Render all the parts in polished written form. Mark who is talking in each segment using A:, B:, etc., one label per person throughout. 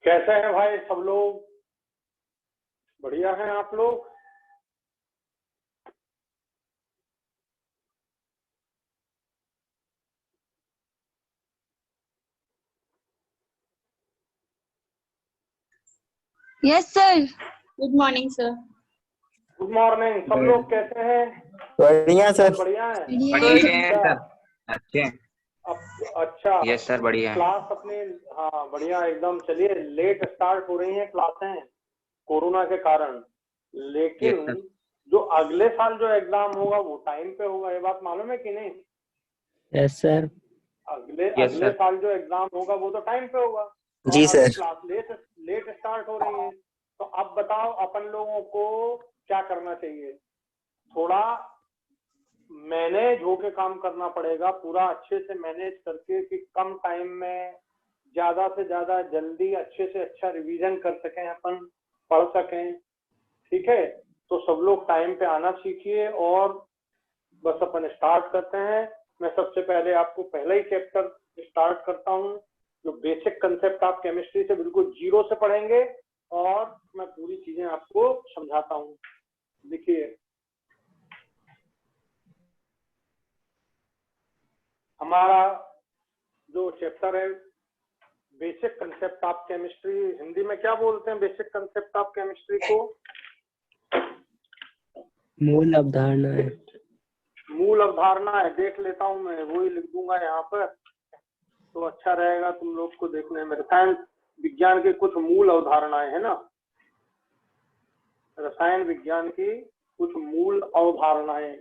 A: कैसे हैं भाई सब लोग? बढ़िया हैं आप लोग?
B: Yes sir.
C: Good morning sir.
A: Good morning. सब लोग कैसे हैं?
D: बढ़िया सर।
A: बढ़िया है।
E: बढ़िया है सर। अच्छे हैं।
A: अच्छा
E: यस सर बढ़िया है।
A: क्लास अपनी, हाँ बढ़िया एकदम। चलिए, लेट स्टार्ट हो रही हैं क्लासें कोरोना के कारण, लेकिन जो अगले साल जो एग्जाम होगा वो टाइम पे होगा। ये बात मालूम है कि नहीं?
D: Yes sir.
A: अगले साल जो एग्जाम होगा वो तो टाइम पे होगा।
D: जी
A: और
D: सर।
A: अभी क्लास लेट स्टार्ट हो रही है। तो अब बताओ अपन लोगों को क्या करना चाहिए? थोड़ा मैनेज होके काम करना पड़ेगा, पूरा अच्छे से मैनेज करके कि कम टाइम में ज्यादा से ज्यादा जल्दी अच्छे से अच्छा रिवीजन कर सकें, अपन पढ़ सकें। ठीक है, तो सब लोग टाइम पे आना सीखिए और बस अपन स्टार्ट करते हैं। मैं सबसे पहले आपको पहला ही चैप्टर स्टार्ट करता हूँ, जो बेसिक कंसेप्ट आप केमिस्ट्री से बिल्कुल जीरो से पढ़ेंगे और मैं पूरी चीजें आपको समझाता हूँ। देखिए, हमारा जो चैप्टर है basic concept of chemistry, Hindi में क्या बोलते हैं बेसिक कंसेप्ट ऑफ केमिस्ट्री को?
D: मूल अवधारणा है।
A: मूल अवधारणा है। देख लेता हूँ, मैं वही लिख दूंगा यहाँ पर तो अच्छा रहेगा तुम लोग को देखने में। रसायन विज्ञान की कुछ मूल अवधारणाएं है ना, रसायन विज्ञान की कुछ मूल अवधारणाएं।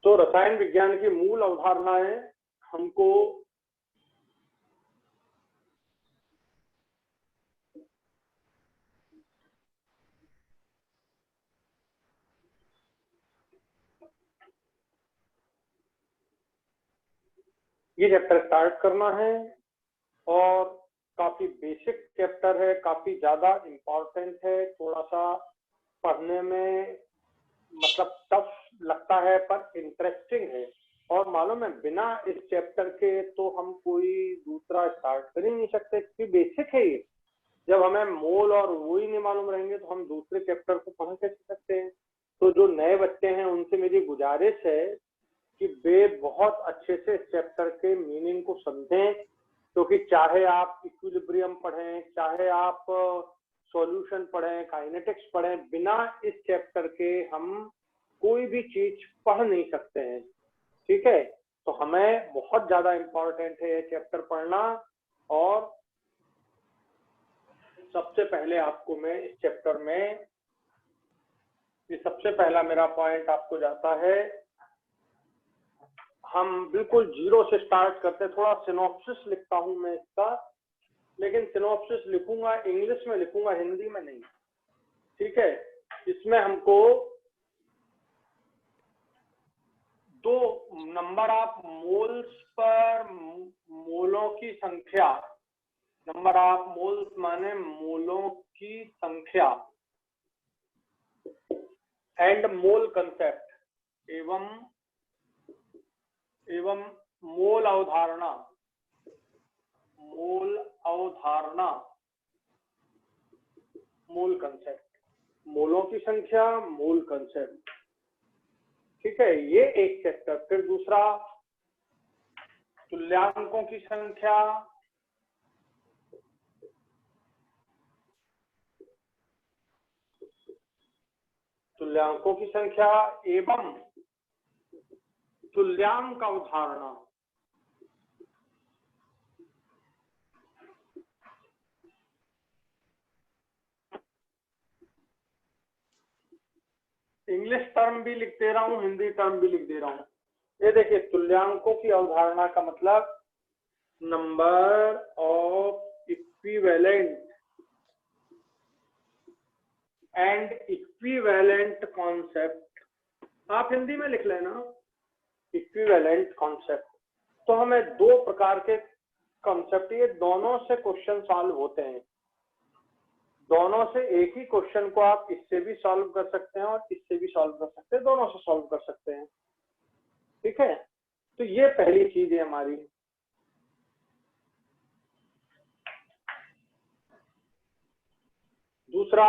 A: तो रसायन विज्ञान की मूल अवधारणाएं हमको ये चैप्टर स्टार्ट करना है और काफी बेसिक चैप्टर है, काफी ज्यादा इम्पोर्टेंट है। थोड़ा सा पढ़ने में मतलब टफ लगता है पर इंटरेस्टिंग है। और मालूम है, बिना इस चैप्टर के तो हम कोई दूसरा स्टार्ट कर ही नहीं सकते, क्योंकि बेसिक है ये। जब हमें मोल और वो ही नहीं मालूम रहेंगे तो हम दूसरे चैप्टर को पढ़ कैसे सकते हैं? तो जो नए बच्चे हैं उनसे मेरी गुजारिश है कि वे बहुत अच्छे से इस चैप्टर के मीनिंग को समझें, क्योंकि चाहे आप इक्विलिब्रियम पढ़ें, चाहे आप सॉल्यूशन पढ़ें, काइनेटिक्स पढ़ें, बिना इस चैप्टर के हम कोई भी चीज पढ़ नहीं सकते हैं। ठीक है, तो हमें बहुत ज्यादा इम्पोर्टेंट है ये चैप्टर पढ़ना। और सबसे पहले आपको मैं इस चैप्टर में, ये सबसे पहला मेरा पॉइंट आपको जाता है, हम बिल्कुल जीरो से स्टार्ट करते हैं। थोड़ा सिनॉप्सिस लिखता हूं मैं इसका, लेकिन सिनॉप्सिस लिखूंगा इंग्लिश में, लिखूंगा हिंदी में नहीं। ठीक है, इसमें हमको दो नंबर ऑफ मोल्स पर मोलों की संख्या, नंबर ऑफ मोल्स माने मोलों की संख्या, एंड मोल कंसेप्ट एवं मोल अवधारणा, मोल अवधारणा, मोल कंसेप्ट, मोलों की संख्या, मोल कंसेप्ट। ठीक है, ये एक चैप्टर। फिर दूसरा तुल्यांकों की संख्या, तुल्यांकों की संख्या एवं तुल्यांक अवधारणा। इंग्लिश टर्म भी लिख दे रहा हूं, हिंदी टर्म भी लिख दे रहा हूं। ये देखिए, तुल्यांकों की अवधारणा का मतलब number of equivalent and equivalent concept. आप हिंदी में लिख लेना इक्विवेलेंट कॉन्सेप्ट। तो हमें दो प्रकार के कंसेप्ट, ये दोनों से क्वेश्चन सॉल्व होते हैं। दोनों से एक ही क्वेश्चन को आप इससे भी सॉल्व कर सकते हैं और इससे भी सॉल्व कर सकते हैं, दोनों से सॉल्व कर सकते हैं। ठीक है, तो ये पहली चीज है हमारी। दूसरा,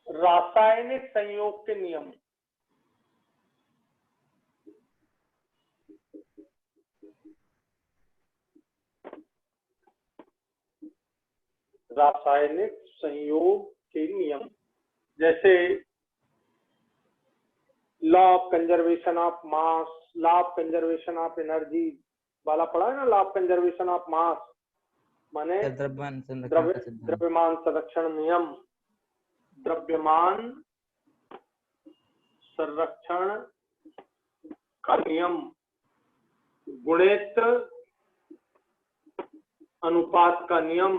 A: रासायनिक संयोग के नियम। रासायनिक संयोग के नियम, जैसे law of conservation of mass, law of conservation of energy वाला पढ़ा है ना, law of conservation of mass माने द्रव्यमान संरक्षण नियम, द्रव्यमान संरक्षण का नियम, गुणित अनुपात का नियम,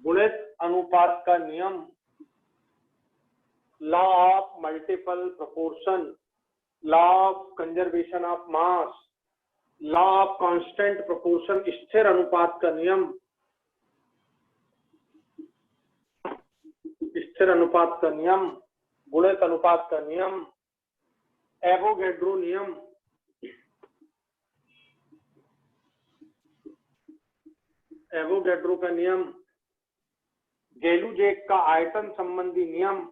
A: गुणित अनुपात का नियम, law of multiple proportion, law of conservation of mass, law of constant proportion, स्थिर अनुपात का नियम, स्थिर अनुपात का नियम, गुणित अनुपात का नियम, एवोगैड्रो नियम, एवोगैड्रो का नियम, गेलुजेक का आयतन संबंधी नियम,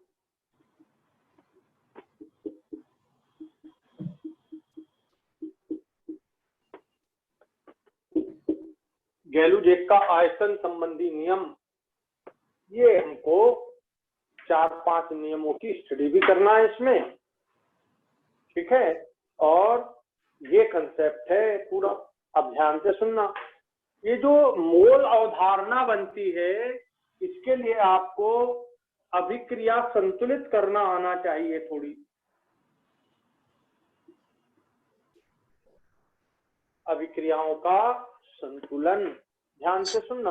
A: गेलुजेक का आयतन संबंधी नियम। ये हमको 4-5 नियमों की स्टडी भी करना है इसमें। ठीक है, और ये कंसेप्ट है पूरा, अब ध्यान से सुनना। ये जो मोल अवधारणा बनती है, इसके लिए आपको अभिक्रिया संतुलित करना आना चाहिए थोड़ी। अभिक्रियाओं का संतुलन, ध्यान से सुनना।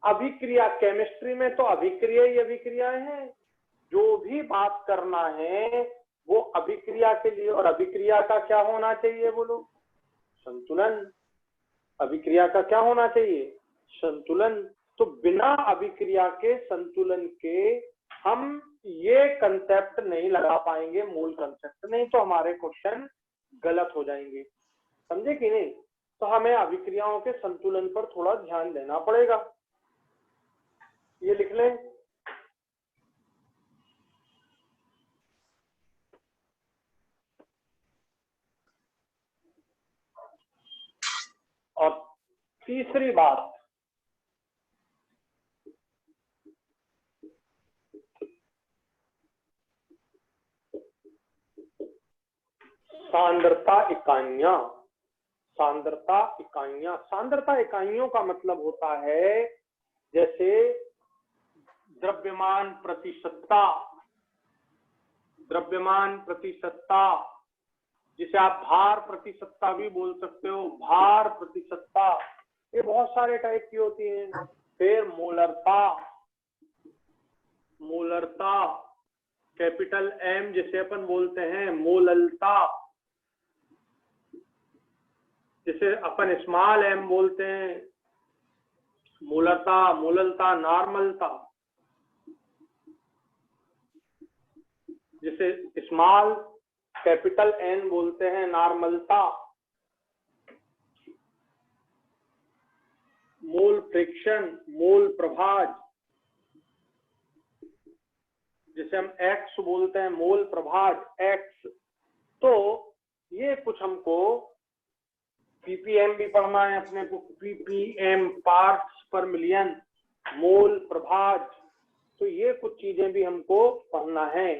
A: अभिक्रिया, केमिस्ट्री में तो अभिक्रिया ही अभिक्रियाएं हैं। जो भी बात करना है वो अभिक्रिया के लिए, और अभिक्रिया का क्या होना चाहिए बोलो? संतुलन। अभिक्रिया का क्या होना चाहिए? संतुलन। तो बिना अभिक्रिया के संतुलन के हम ये कंसेप्ट नहीं लगा पाएंगे, मूल कंसेप्ट, नहीं तो हमारे क्वेश्चन गलत हो जाएंगे। समझे कि नहीं? तो हमें अभिक्रियाओं के संतुलन पर थोड़ा ध्यान देना पड़ेगा। ये लिख लें। और तीसरी बात, सांद्रता इकाइयां। सांद्रता इकाइयां, सांद्रता इकाइयों का मतलब होता है जैसे द्रव्यमान प्रतिशतता, द्रव्यमान प्रतिशतता, जिसे आप भार प्रतिशतता भी बोल सकते हो, भार प्रतिशतता। ये बहुत सारे टाइप की होती हैं। फिर मोलरता, मोलरता, कैपिटल एम जिसे अपन बोलते हैं, मोललता जिसे अपन स्मॉल एम बोलते हैं, मोलरता, मोललता, नॉर्मलता जिसे स्मॉल कैपिटल एन बोलते हैं, नॉर्मलता, मोल फ्रिक्शन, मोल प्रभाज जिसे हम एक्स बोलते हैं, मोल प्रभाज एक्स। तो ये कुछ हमको पीपीएम भी पढ़ना है अपने को, पीपीएम पार्ट्स पर मिलियन, मोल प्रभाज। तो ये कुछ चीजें भी हमको पढ़ना है।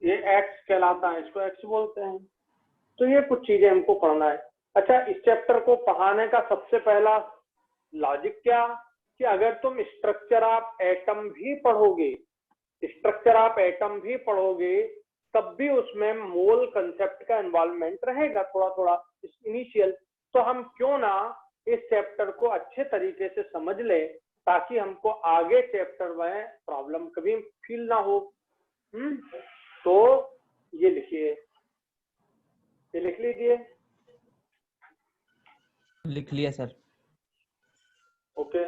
A: ये एक्स कहलाता है, इसको एक्स बोलते हैं। तो ये कुछ चीजें हमको पढ़ना है। अच्छा, इस चैप्टर को पढ़ाने का सबसे पहला लॉजिक क्या, कि अगर तुम स्ट्रक्चर ऑफ एटम भी पढ़ोगे, स्ट्रक्चर ऑफ एटम भी पढ़ोगे, तब भी उसमें मोल कंसेप्ट का इन्वॉल्वमेंट रहेगा थोड़ा थोड़ा इनिशियल। तो हम क्यों ना इस चैप्टर को अच्छे तरीके से समझ ले, ताकि हमको आगे चैप्टर में प्रॉब्लम कभी फील ना हो। तो ये लिखिए, ये लिख लीजिए।
B: लिख लिया सर।
A: ओके,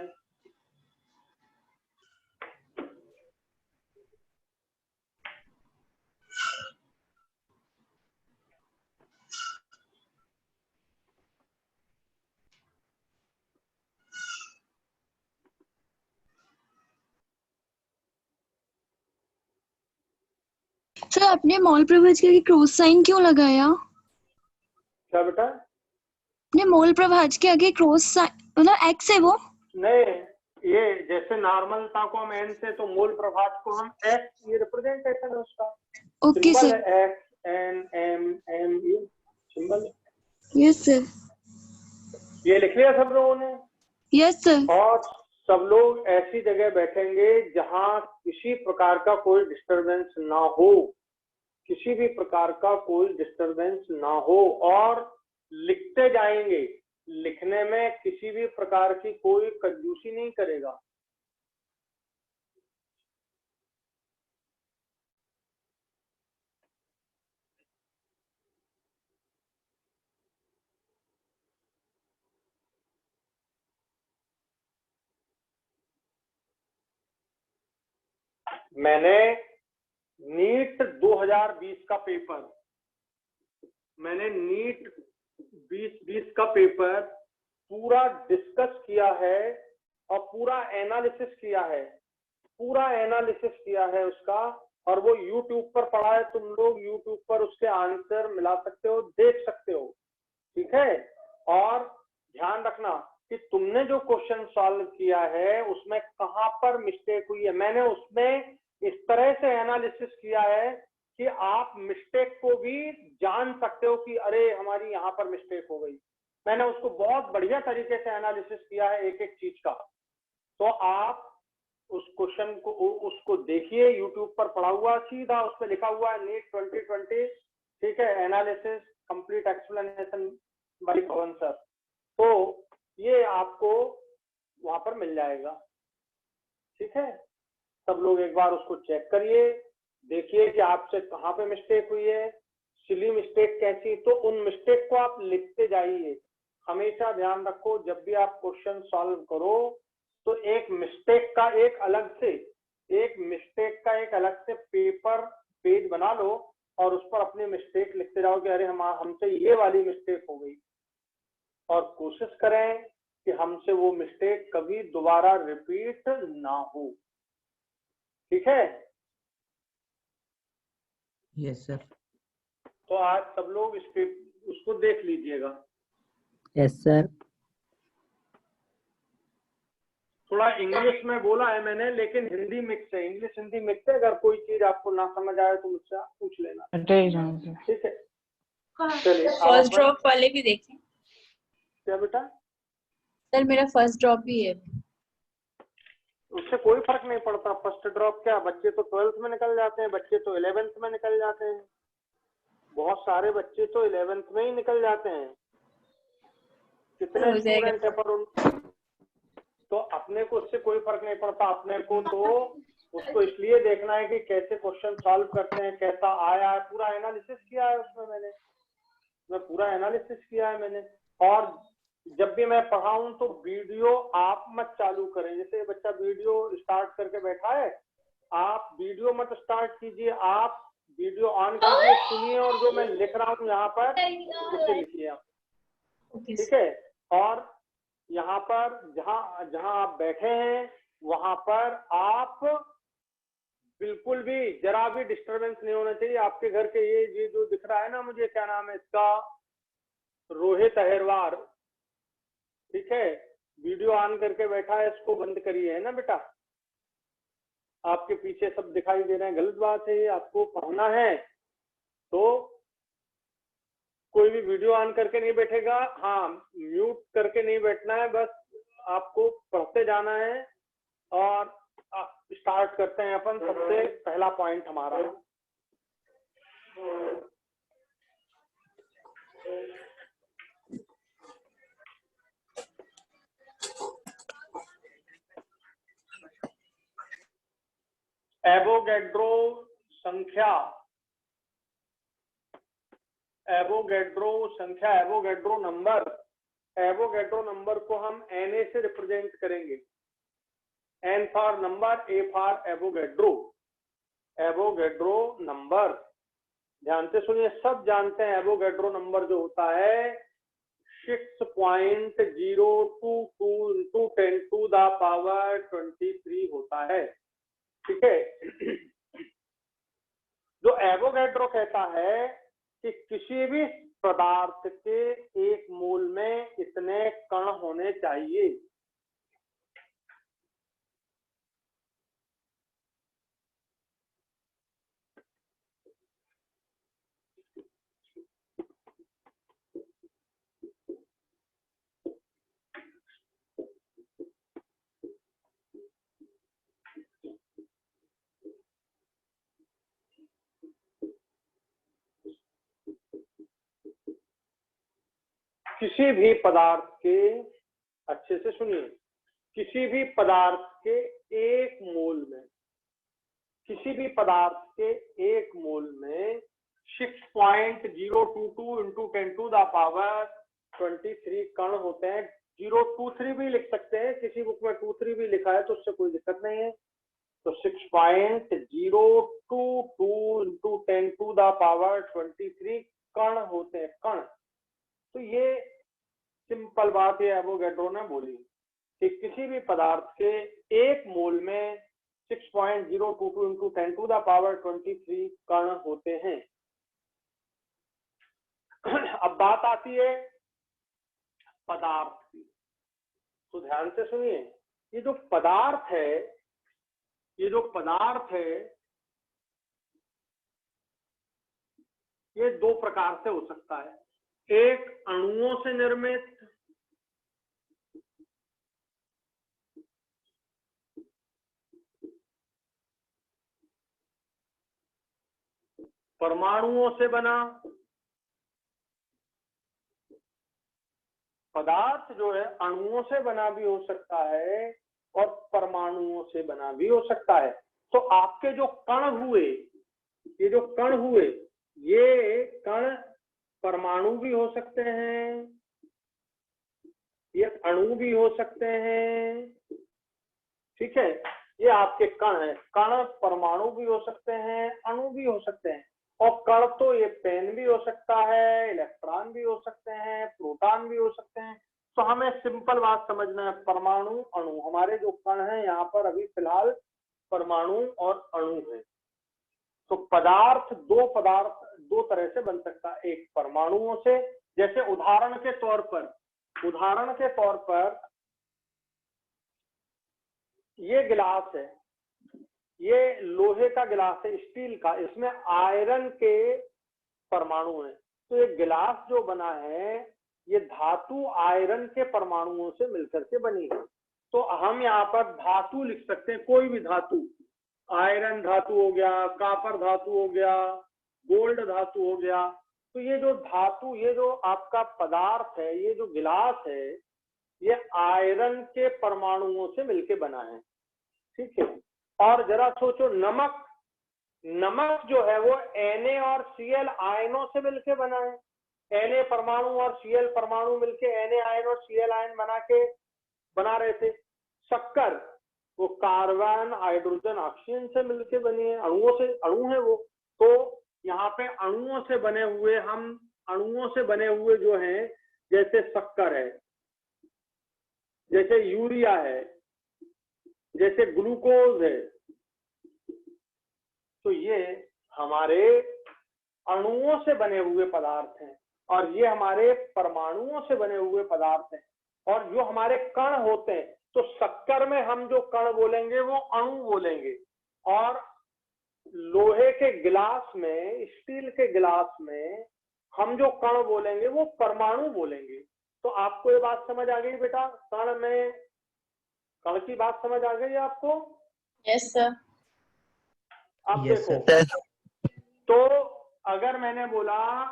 C: सर आपने मॉल प्रभाज के आगे क्रॉस साइन क्यों लगाया?
A: क्या बेटा?
C: आपने मॉल प्रभाज के आगे क्रॉस साइन मतलब एक्स है वो?
A: नहीं, ये जैसे नॉर्मलता को हम एन से, तो मूल प्रभात को हम एस, ये रिप्रेजेंटेशन है उसका।
C: Okay
A: symbol
C: sir.
A: है एक्स एन एम एम, ये सिंबल।
C: Yes sir.
A: ये लिख लिया सब लोगों ने?
C: Yes sir.
A: और सब लोग ऐसी जगह बैठेंगे जहां किसी प्रकार का कोई डिस्टरबेंस ना हो, किसी भी प्रकार का कोई डिस्टरबेंस ना हो, और लिखते जाएंगे। लिखने में किसी भी प्रकार की कोई कंजूसी नहीं करेगा। मैंने नीट 2020 का पेपर, मैंने नीट 2020 का पेपर पूरा डिस्कस किया है और पूरा एनालिसिस किया है, पूरा एनालिसिस किया है उसका, और वो YouTube पर पड़ा है। तुम लोग YouTube पर उसके आंसर मिला सकते हो, देख सकते हो, ठीक है। और ध्यान रखना कि तुमने जो क्वेश्चन सॉल्व किया है उसमें कहां पर मिस्टेक हुई है। मैंने उसमें इस तरह से एनालिसिस किया है कि आप मिस्टेक को भी जान सकते हो कि अरे हमारी यहाँ पर मिस्टेक हो गई। मैंने उसको बहुत बढ़िया तरीके से एनालिसिस किया है एक एक चीज का। तो आप उस क्वेश्चन को, उसको देखिए, यूट्यूब पर पड़ा हुआ, सीधा उस पर लिखा हुआ है नीट 2020, ठीक है, एनालिसिस कंप्लीट एक्सप्लेनेशन बाय पवन सर। तो ये आपको वहां पर मिल जाएगा, ठीक है। सब लोग एक बार उसको चेक करिए, देखिए कि आपसे कहाँ पे मिस्टेक हुई है, सिली मिस्टेक कैसी। तो उन मिस्टेक को आप लिखते जाइए। हमेशा ध्यान रखो, जब भी आप क्वेश्चन सॉल्व करो तो एक मिस्टेक का एक अलग से पेपर पेज बना लो और उस पर अपनी मिस्टेक लिखते जाओ कि अरे हमसे ये वाली मिस्टेक हो गई, और कोशिश करें कि हमसे वो मिस्टेक कभी दोबारा रिपीट ना हो, ठीक है।
B: Yes sir.
A: तो आज सब लोग उसको देख लीजिएगा।
D: Yes sir.
A: थोड़ा इंग्लिश में बोला है मैंने, लेकिन हिंदी मिक्स है, इंग्लिश हिंदी मिक्स है। अगर कोई चीज आपको ना समझ आए तो मुझसे आप पूछ लेना, ठीक है। चलिए,
F: फर्स्ट ड्रॉप वाले भी देखें।
A: क्या बेटा?
F: सर मेरा फर्स्ट ड्रॉप भी है।
A: उससे कोई फर्क नहीं पड़ता। फर्स्ट ड्रॉप क्या, बच्चे तो 12th में निकल जाते हैं, बच्चे तो 11th में निकल जाते हैं, बहुत सारे बच्चे तो 11th में ही निकल जाते हैं। कितने स्टूडेंट है पर उन, तो अपने को उससे कोई फर्क नहीं पड़ता। अपने को तो उसको इसलिए देखना है कि कैसे क्वेश्चन सॉल्व करते हैं, कैसा आया है, पूरा एनालिसिस किया है उसमें मैं पूरा एनालिसिस किया है मैंने। और जब भी मैं पढ़ाऊं तो वीडियो आप मत चालू करें। जैसे बच्चा वीडियो स्टार्ट करके बैठा है, आप वीडियो मत स्टार्ट कीजिए, आप वीडियो ऑन कीजिए, सुनिए, और जो मैं लिख रहा हूँ यहाँ पर उसे लिखिए आप, ठीक है। और यहाँ पर जहाँ आप बैठे हैं वहां पर आप बिल्कुल भी जरा भी डिस्टरबेंस नहीं होना चाहिए। आपके घर के ये जो दिख रहा है ना, मुझे क्या नाम है इसका, रोहित अहिरवार, ठीक है, वीडियो ऑन करके बैठा है, इसको बंद करिए, है ना बेटा। आपके पीछे सब दिखाई दे रहे हैं, गलत बात है। आपको पढ़ना है तो कोई भी वीडियो ऑन करके नहीं बैठेगा, हाँ म्यूट करके नहीं बैठना है, बस आपको पढ़ते जाना है। और स्टार्ट करते हैं अपन। सबसे पहला पॉइंट हमारा, एवोगैड्रो संख्या एवोगैड्रो संख्या, एवोगैड्रो नंबर को हम Na से रिप्रेजेंट करेंगे। N for number, A for Avogadro. Avogadro number, ध्यान से सुनिए, सब जानते हैं एवोगैड्रो नंबर जो होता है 6.022 into 10⁻23 होता है। ठीक है। जो एवोगैड्रो कहता है कि किसी भी पदार्थ के एक मोल में इतने कण होने चाहिए। किसी भी पदार्थ के, अच्छे से सुनिए, किसी भी पदार्थ के एक मोल में, किसी भी पदार्थ के एक मोल में 6.022 into 10⁻23 कण होते हैं। 023 भी लिख सकते हैं, किसी बुक में 23 भी लिखा है तो उससे कोई दिक्कत नहीं है। तो 6.022 into 10⁻23 कण होते हैं, कण। तो ये सिंपल बात है, एवोगैड्रो ने बोली कि किसी भी पदार्थ के एक मोल में 6.022 into 10⁻23 कण होते हैं। अब बात आती है पदार्थ की, तो ध्यान से सुनिए, ये जो पदार्थ है ये दो प्रकार से हो सकता है। एक अणुओं से निर्मित, परमाणुओं से बना। पदार्थ जो है अणुओं से बना भी हो सकता है और परमाणुओं से बना भी हो सकता है। तो आपके जो कण हुए, ये जो कण हुए, ये कण परमाणु भी हो सकते हैं, ये अणु भी हो सकते हैं। ठीक है, ये आपके कण हैं। कण परमाणु भी हो सकते हैं, अणु भी हो सकते हैं। और कण तो ये पेन भी हो सकता है, इलेक्ट्रॉन भी हो सकते हैं, प्रोटॉन भी हो सकते हैं। तो हमें सिंपल बात समझना है, परमाणु अणु, हमारे जो कण हैं यहाँ पर अभी फिलहाल परमाणु और अणु है। तो पदार्थ दो तरह से बन सकता है, एक परमाणुओं से, जैसे उदाहरण के तौर पर ये गिलास है, ये लोहे का गिलास है, स्टील का, इसमें आयरन के परमाणु हैं। तो ये गिलास जो बना है ये धातु आयरन के परमाणुओं से मिलकर के बनी है। तो हम यहाँ पर धातु लिख सकते हैं, कोई भी धातु, आयरन धातु हो गया, कॉपर धातु हो गया, गोल्ड धातु हो गया। तो ये जो धातु, ये जो आपका पदार्थ है, ये जो गिलास है, ये आयरन के परमाणुओं से मिलके बना है। ठीक है। और जरा सोचो, नमक जो है वो Na और Cl आयनों से मिलके बना है। Na परमाणु और Cl परमाणु मिलके Na आयन और Cl आयन बना रहे थे। शक्कर वो कार्बन, हाइड्रोजन, ऑक्सीजन से मिलके बनी है, अणु है वो। तो यहाँ पे अणुओं से बने हुए जो हैं, जैसे शक्कर है, जैसे यूरिया है, जैसे ग्लूकोज है, तो ये हमारे अणुओं से बने हुए पदार्थ हैं। और ये हमारे परमाणुओं से बने हुए पदार्थ हैं। और जो हमारे कण होते हैं, तो शक्कर में हम जो कण बोलेंगे वो अणु बोलेंगे, और लोहे के गिलास में, स्टील के गिलास में हम जो कण बोलेंगे वो परमाणु बोलेंगे। तो आपको ये बात समझ आ गई बेटा? कण की बात समझ आ गई आपको?
F: Yes sir.
A: अब
B: Yes,
A: देखो, तो अगर मैंने बोला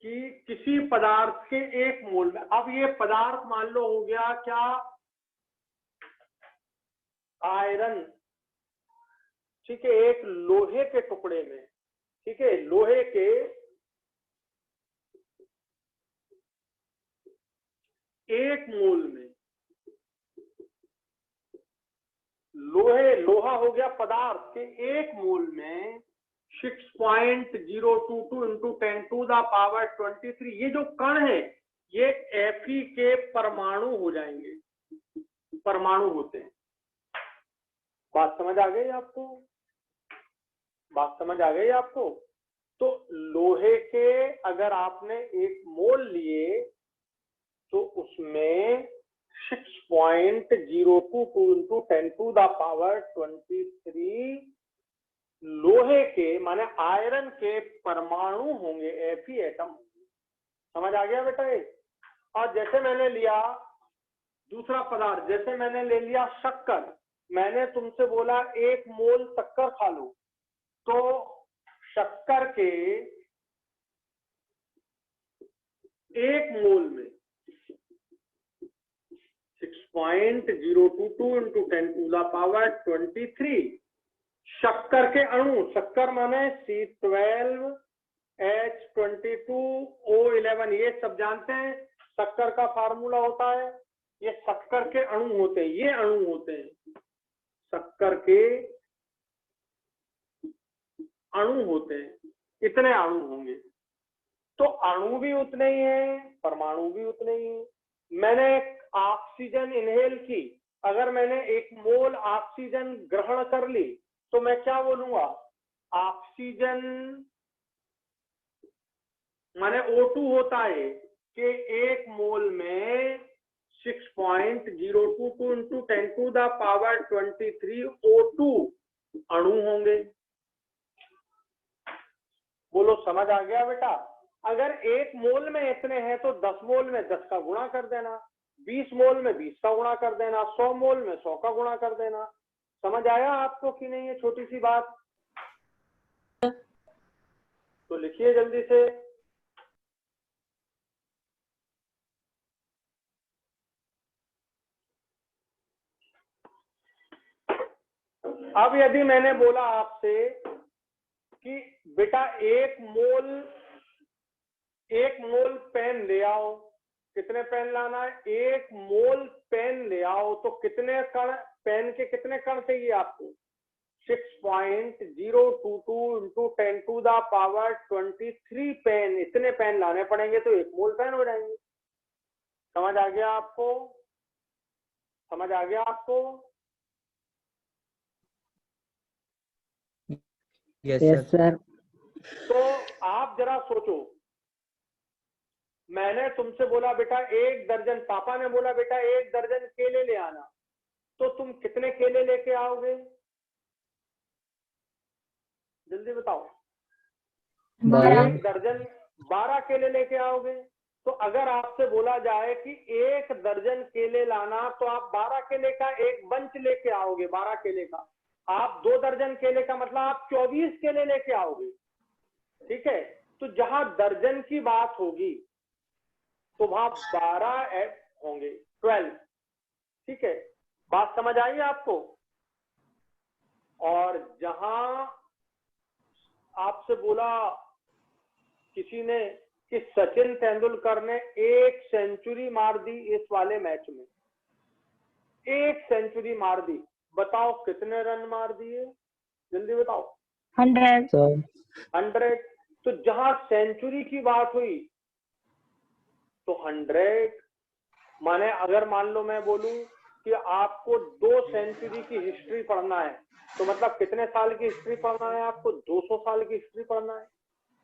A: कि किसी पदार्थ के एक मोल में, अब ये पदार्थ मान लो हो गया क्या, आयरन। ठीक है, एक लोहे के टुकड़े में, ठीक है, लोहे के 1 मोल में लोहा हो गया पदार्थ के 1 मोल में 6.022 इंटू 10⁻23, ये जो कण है ये Fe के परमाणु हो जाएंगे, परमाणु होते हैं। बात समझ आ गई आपको? बात समझ आ गई आपको? तो लोहे के अगर आपने 1 मोल लिए तो उसमें 6.022 इंटू 10⁻23 लोहे के माने आयरन के परमाणु होंगे, Fe एटम होंगे। समझ आ गया बेटा ये? और जैसे मैंने लिया दूसरा पदार्थ, जैसे मैंने ले लिया शक्कर, मैंने तुमसे बोला 1 मोल शक्कर खा लो, तो शक्कर के 1 मोल में 6.022 इंटू 10⁻23 शक्कर के अणु, शक्कर माने C12H22O11, ये सब जानते हैं शक्कर का फार्मूला होता है। ये शक्कर के अणु होते हैं, ये अणु होते हैं, शक्कर के अणु होते हैं, इतने अणु होंगे। तो अणु भी उतने ही हैं, परमाणु भी उतने ही हैं। मैंने ऑक्सीजन इनहेल की, अगर मैंने 1 मोल ऑक्सीजन ग्रहण कर ली तो मैं क्या बोलूंगा? ऑक्सीजन माने O2 होता है कि 1 मोल में 6.022 इंटू 10⁻23 O2 अणु होंगे। बोलो समझ आ गया बेटा? अगर 1 मोल में इतने हैं तो 10 मोल में 10 का गुणा कर देना, 20 मोल में 20 का गुणा कर देना, 100 मोल में 100 का गुणा कर देना। समझ आया आपको कि नहीं ये छोटी सी बात? तो लिखिए जल्दी से। अब यदि मैंने बोला आपसे कि बेटा 1 मोल पेन ले आओ, कितने पेन लाना है? 1 मोल पेन ले आओ, तो कितने कण, पेन के कितने कण चाहिए आपको? 6.022 इंटू 10⁻23 पेन, इतने पेन लाने पड़ेंगे तो 1 मोल पेन हो जाएंगे। समझ आ गया आपको? समझ आ गया आपको?
B: Yes
D: yes
B: sir.
D: सर।
A: तो आप जरा सोचो, मैंने तुमसे बोला बेटा 1 दर्जन, पापा ने बोला बेटा 1 दर्जन केले ले आना, तो तुम कितने केले लेके आओगे? जल्दी बताओ। 1 दर्जन 12 केले लेके आओगे। तो अगर आपसे बोला जाए कि 1 दर्जन केले लाना, तो आप 12 केले का एक बंच लेके आओगे, 12 केले का। आप 2 दर्जन केले का मतलब आप 24 केले लेके आओगे, ठीक है? तो जहां दर्जन की बात होगी तो वहां 12 होंगे, 12, ठीक है? बात समझ आई आपको? और जहां आपसे बोला किसी ने कि सचिन तेंदुलकर ने 1 सेंचुरी मार दी इस वाले मैच में, 1 सेंचुरी मार दी, बताओ कितने रन मार दिए? जल्दी बताओ। 100। तो जहां सेंचुरी की बात हुई तो 100 माने, अगर मान लो मैं बोलूं कि आपको 2 सेंचुरी की हिस्ट्री पढ़ना है, तो मतलब कितने साल की हिस्ट्री पढ़ना है आपको? 200 साल की हिस्ट्री पढ़ना है।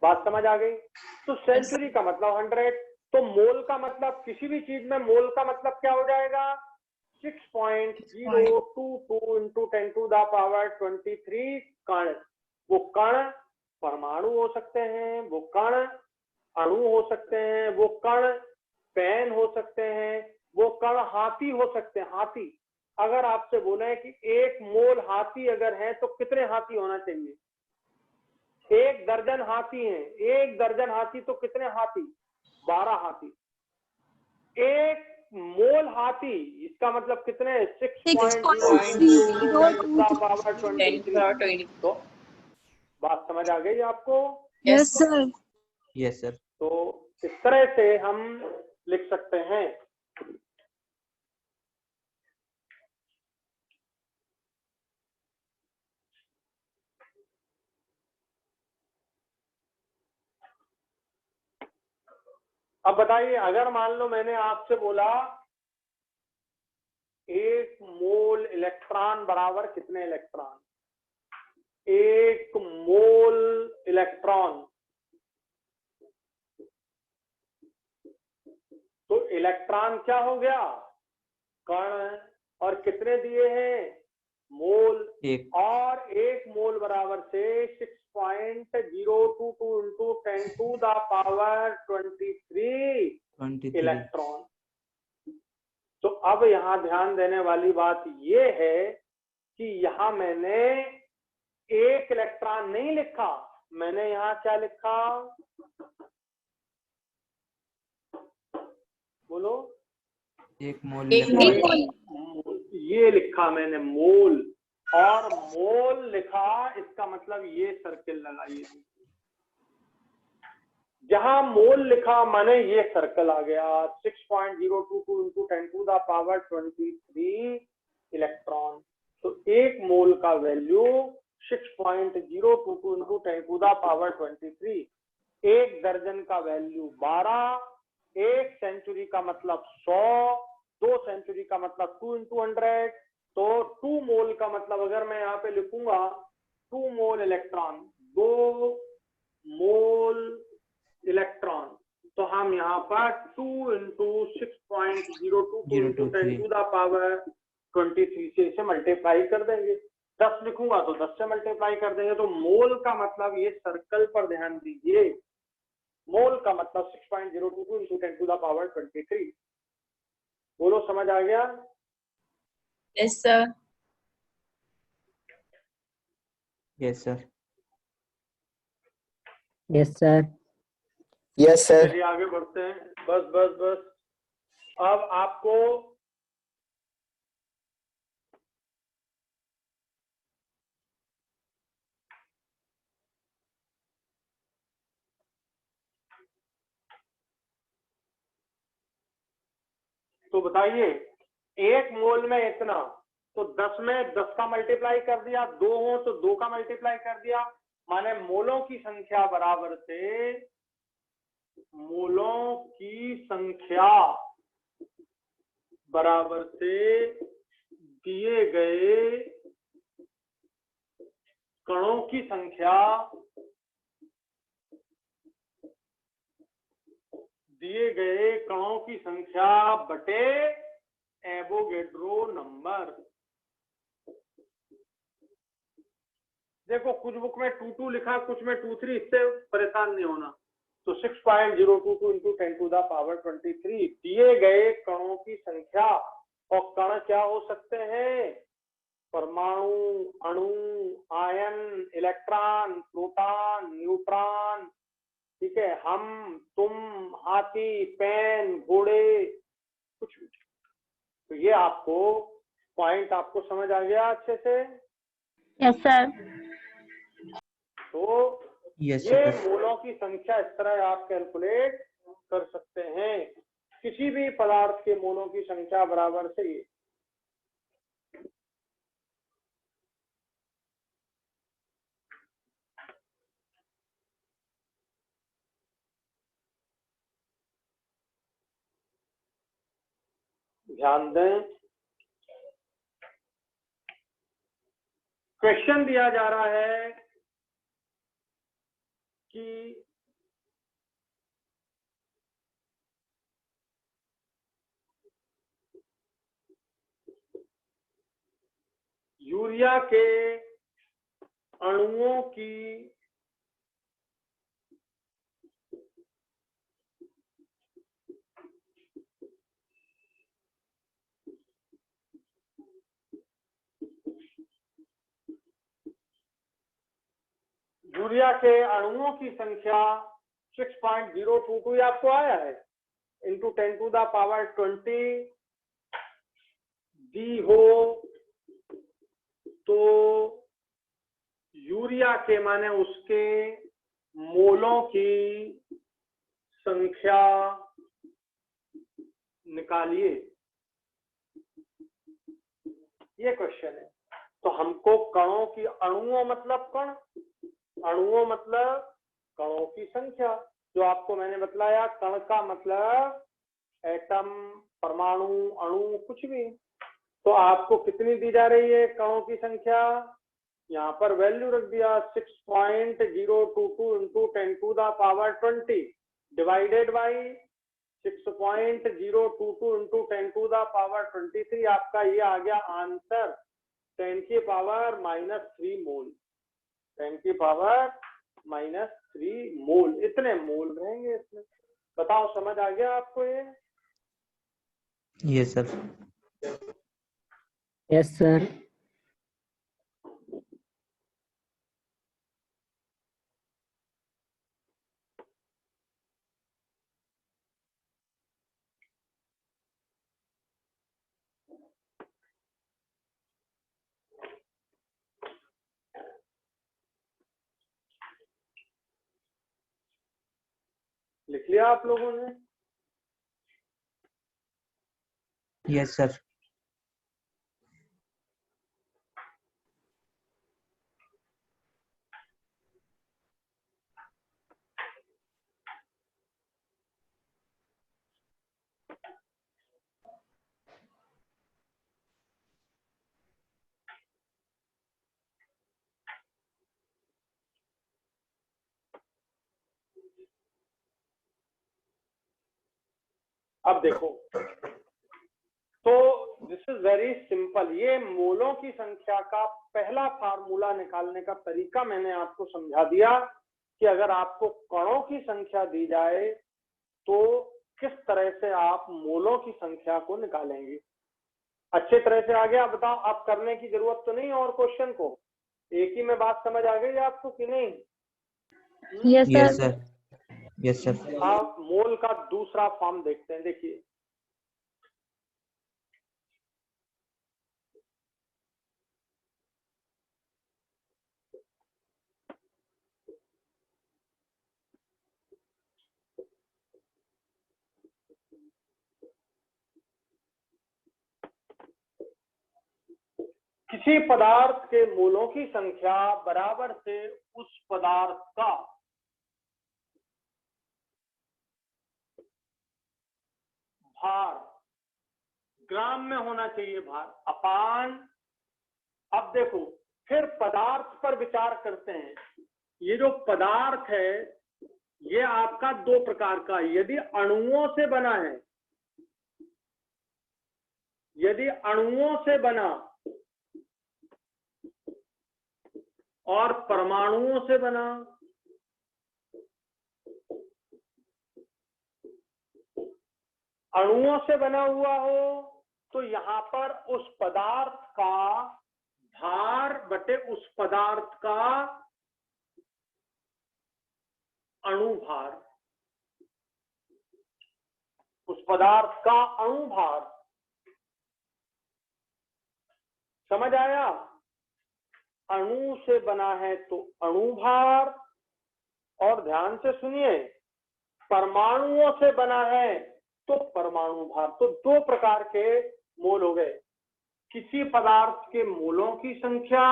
A: बात समझ आ गई? तो सेंचुरी का मतलब 100, तो मोल का मतलब, किसी भी चीज में मोल का मतलब क्या हो जाएगा? 6.022 इंटू 10⁻23 कण। वो कण परमाणु हो सकते हैं, वो कण अणु हो सकते हैं, वो कण पेन हो सकते हैं, वो कण हाथी हो सकते हैं। हाथी, अगर आपसे बोले कि 1 मोल हाथी अगर है तो कितने हाथी होना चाहिए? 1 दर्जन हाथी हैं, 1 दर्जन हाथी तो कितने हाथी? 12 हाथी। 1 मोल हाथी, इसका मतलब कितने? 6.022 तो बात समझ आ गई आपको?
C: Yes sir.
B: Yes sir.
A: तो इस तरह से हम लिख सकते हैं अब बताइए, अगर मान लो मैंने आपसे बोला 1 मोल इलेक्ट्रॉन बराबर कितने इलेक्ट्रॉन, 1 मोल इलेक्ट्रॉन, तो इलेक्ट्रॉन क्या हो गया, कण, और कितने दिए हैं, मोल,
B: एक
A: और 1 मोल बराबर से 6.022 into 10 to the power 23
B: 23
A: electron. तो अब यहाँ ध्यान देने वाली बात ये है कि यहाँ मैंने 1 इलेक्ट्रॉन नहीं लिखा, मैंने यहाँ क्या लिखा, बोलो,
B: एक मोल
F: एक
B: इलेक्ट्रॉन
A: ये लिखा मैंने मोल, और मोल लिखा, इसका मतलब ये सर्किल लगाइए, जहां मोल लिखा माने ये सर्कल आ गया, 6.022 into 10 to the power 23 electron. तो 1 मोल का value 6.022 into 10 to the power 23, 1 दर्जन का वैल्यू 12, 1 सेंचुरी का मतलब 100, 2 सेंचुरी का मतलब 2 इंटू 100, तो 2 मोल का मतलब अगर मैं यहाँ पे लिखूंगा 2 मोल इलेक्ट्रॉन, 2 मोल इलेक्ट्रॉन, तो हम यहाँ पर 2 into 6.022 into 10 to the power 23 से इसे मल्टीप्लाई कर देंगे। 10 लिखूंगा तो 10 से मल्टीप्लाई कर देंगे। तो मोल का मतलब, ये सर्कल पर ध्यान दीजिए, मोल का मतलब 6.022 इंटू 10 टू द पावर 23। बोलो, समझ आ गया?
F: Yes sir.
B: Yes sir.
D: Yes sir.
E: Yes sir.
A: चलिए आगे बढ़ते हैं। बस बस बस, अब आपको तो बताइए, 1 मोल में इतना, तो 10 में 10 का मल्टीप्लाई कर दिया, 2 हो तो 2 का मल्टीप्लाई कर दिया, माने मोलों की संख्या बराबर से, मोलों की संख्या बराबर से दिए गए कणों की संख्या, दिए गए कणों की संख्या बटे एवोगैड्रो नंबर। देखो, कुछ बुक में 22 लिखा, कुछ में 23, इससे परेशान नहीं होना। तो 6.022 इंटू 10 टू द पावर 23 दिए गए कणों की संख्या, और कण क्या हो सकते हैं, परमाणु, अणु, आयन, इलेक्ट्रॉन, प्रोटॉन, न्यूट्रॉन, ठीक है, हम, तुम, हाथी, पेन, घोड़े, कुछ भी। तो ये आपको पॉइंट आपको समझ आ गया अच्छे से?
C: Yes sir.
A: तो
B: यस
A: ये
B: सर।
A: मोलों की संख्या इस तरह आप कैलकुलेट कर सकते हैं, किसी भी पदार्थ के मोलों की संख्या बराबर से ये। ध्यान दें, क्वेश्चन दिया जा रहा है कि यूरिया के अणुओं की संख्या 6.022 आपको आया है, इंटू 10 टू द पावर 20 दी हो, तो यूरिया के माने उसके मोलों की संख्या निकालिए, ये क्वेश्चन है। तो हमको कणों की, अणुओं मतलब कण, अणुओं मतलब कणों की संख्या, जो आपको मैंने बतलाया। कण का मतलब एटम, परमाणु, अणु, कुछ भी। तो आपको कितनी दी जा रही है कणों की संख्या? यहाँ पर वैल्यू रख दिया 6.022 इंटू 10⁻20 डिवाइडेड बाई 6.022 इंटू 10⁻23। आपका ये आ गया आंसर 10⁻³ मोल। 10⁻³ मोल, इतने मोल रहेंगे इसमें। बताओ समझ आ गया आपको ये?
B: Yes sir.
D: Yes sir.
A: लिख लिया आप लोगों ने?
B: Yes sir.
A: अब देखो, तो दिस इज वेरी सिंपल। ये मोलों की संख्या का पहला फार्मूला निकालने का तरीका मैंने आपको समझा दिया कि अगर आपको कणों की संख्या दी जाए तो किस तरह से आप मोलों की संख्या को निकालेंगे। अच्छे तरह से आ गया? बताओ, आप करने की जरूरत तो नहीं और क्वेश्चन को? एक ही में बात समझ आ गई आपको कि नहीं?
C: Yes
B: yes
C: sir.
B: Sir. Yes sir.
A: आप मोल का दूसरा फॉर्म देखते हैं। देखिए, किसी पदार्थ के मोलों की संख्या बराबर से उस पदार्थ का भार, ग्राम में होना चाहिए भार, अपान। अब देखो, फिर पदार्थ पर विचार करते हैं। ये जो पदार्थ है ये आपका दो प्रकार का, यदि अणुओं से बना है, यदि अणुओं से बना और परमाणुओं से बना, अणुओं से बना हुआ हो तो यहां पर उस पदार्थ का भार बटे उस पदार्थ का अणुभार, उस पदार्थ का अणुभार। समझ आया? अणु से बना है तो अणुभार, और ध्यान से सुनिए, परमाणुओं से बना है तो परमाणु भार। तो दो प्रकार के मोल हो गए। किसी पदार्थ के मोलों की संख्या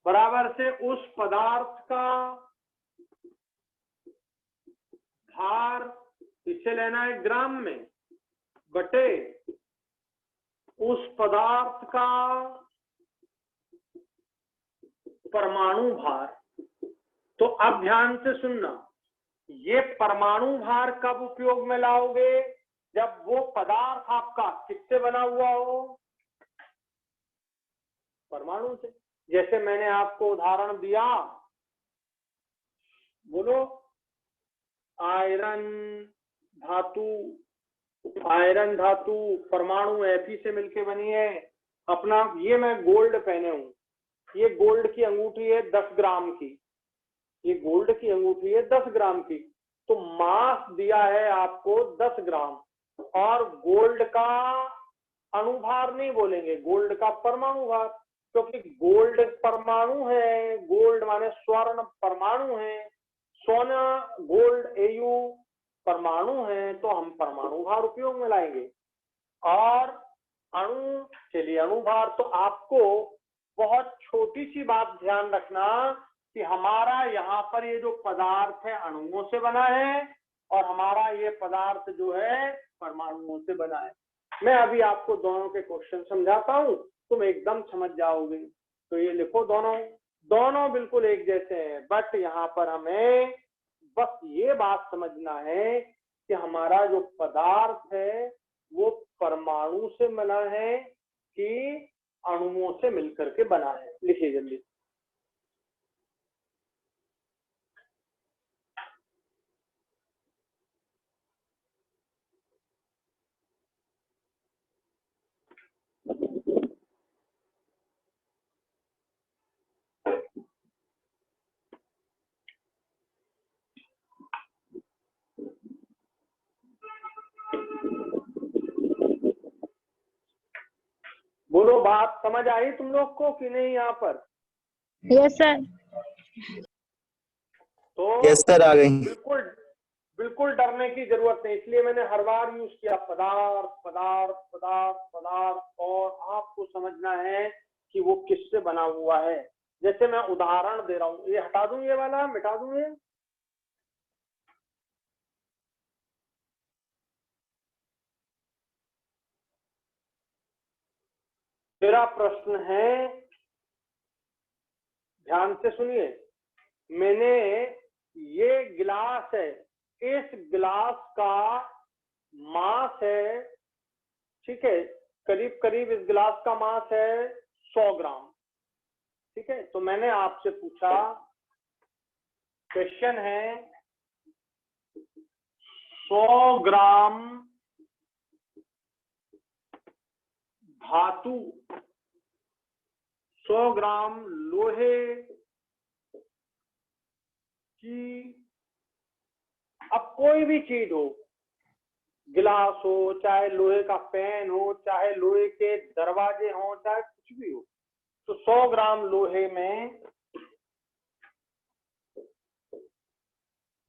A: बराबर से उस पदार्थ का भार, इसे लेना है ग्राम में, बटे उस पदार्थ का परमाणु भार। तो अब ध्यान से सुनना, ये परमाणु भार कब उपयोग में लाओगे? जब वो पदार्थ आपका किससे बना हुआ हो? परमाणु से। जैसे मैंने आपको उदाहरण दिया, बोलो, आयरन धातु, आयरन धातु परमाणु Fe से मिलके बनी है। अपना ये मैं गोल्ड पहने हूं, ये गोल्ड की अंगूठी है 10 ग्राम की, ये गोल्ड की अंगूठी है 10 ग्राम की। तो मास दिया है आपको 10 ग्राम, और गोल्ड का अणुभार नहीं बोलेंगे, गोल्ड का परमाणु भार। क्योंकि गोल्ड परमाणु है, गोल्ड माने स्वर्ण परमाणु है, सोना गोल्ड एयू परमाणु है, तो हम परमाणु भार उपयोग में लाएंगे। और अणु, चलिए अणु भार, तो आपको बहुत छोटी सी बात ध्यान रखना कि हमारा यहाँ पर ये जो पदार्थ है अणुओं से बना है और हमारा ये पदार्थ जो है परमाणुओं से बना है। मैं अभी आपको दोनों के क्वेश्चन समझाता हूँ, तुम एकदम समझ जाओगे। तो ये लिखो, दोनों बिल्कुल एक जैसे हैं, बट यहाँ पर हमें बस ये बात समझना है कि हमारा जो पदार्थ है वो परमाणु से बना है कि अणुओं से मिलकर के बना है। लिखिए जल्दी। बोलो, बात समझ आई तुम लोग को कि नहीं यहाँ पर?
F: Yes, sir.
A: तो
E: यस सर, आ गई।
A: बिल्कुल बिल्कुल डरने की जरूरत नहीं, इसलिए मैंने हर बार यूज किया पदार्थ पदार्थ पदार्थ पदार्थ, और आपको समझना है कि वो किससे बना हुआ है। जैसे मैं उदाहरण दे रहा हूँ, ये हटा दूं, ये वाला मिटा दूं, ये मेरा प्रश्न है, ध्यान से सुनिए। मैंने ये गिलास है, इस गिलास का मास है, ठीक है, करीब करीब इस गिलास का मास है 100 ग्राम, ठीक है। तो मैंने आपसे पूछा, क्वेश्चन है 100 ग्राम धातु, 100 ग्राम लोहे की, अब कोई भी चीज हो, गिलास हो, चाहे लोहे का पेन हो, चाहे लोहे के दरवाजे हो, चाहे कुछ भी हो, तो 100 ग्राम लोहे में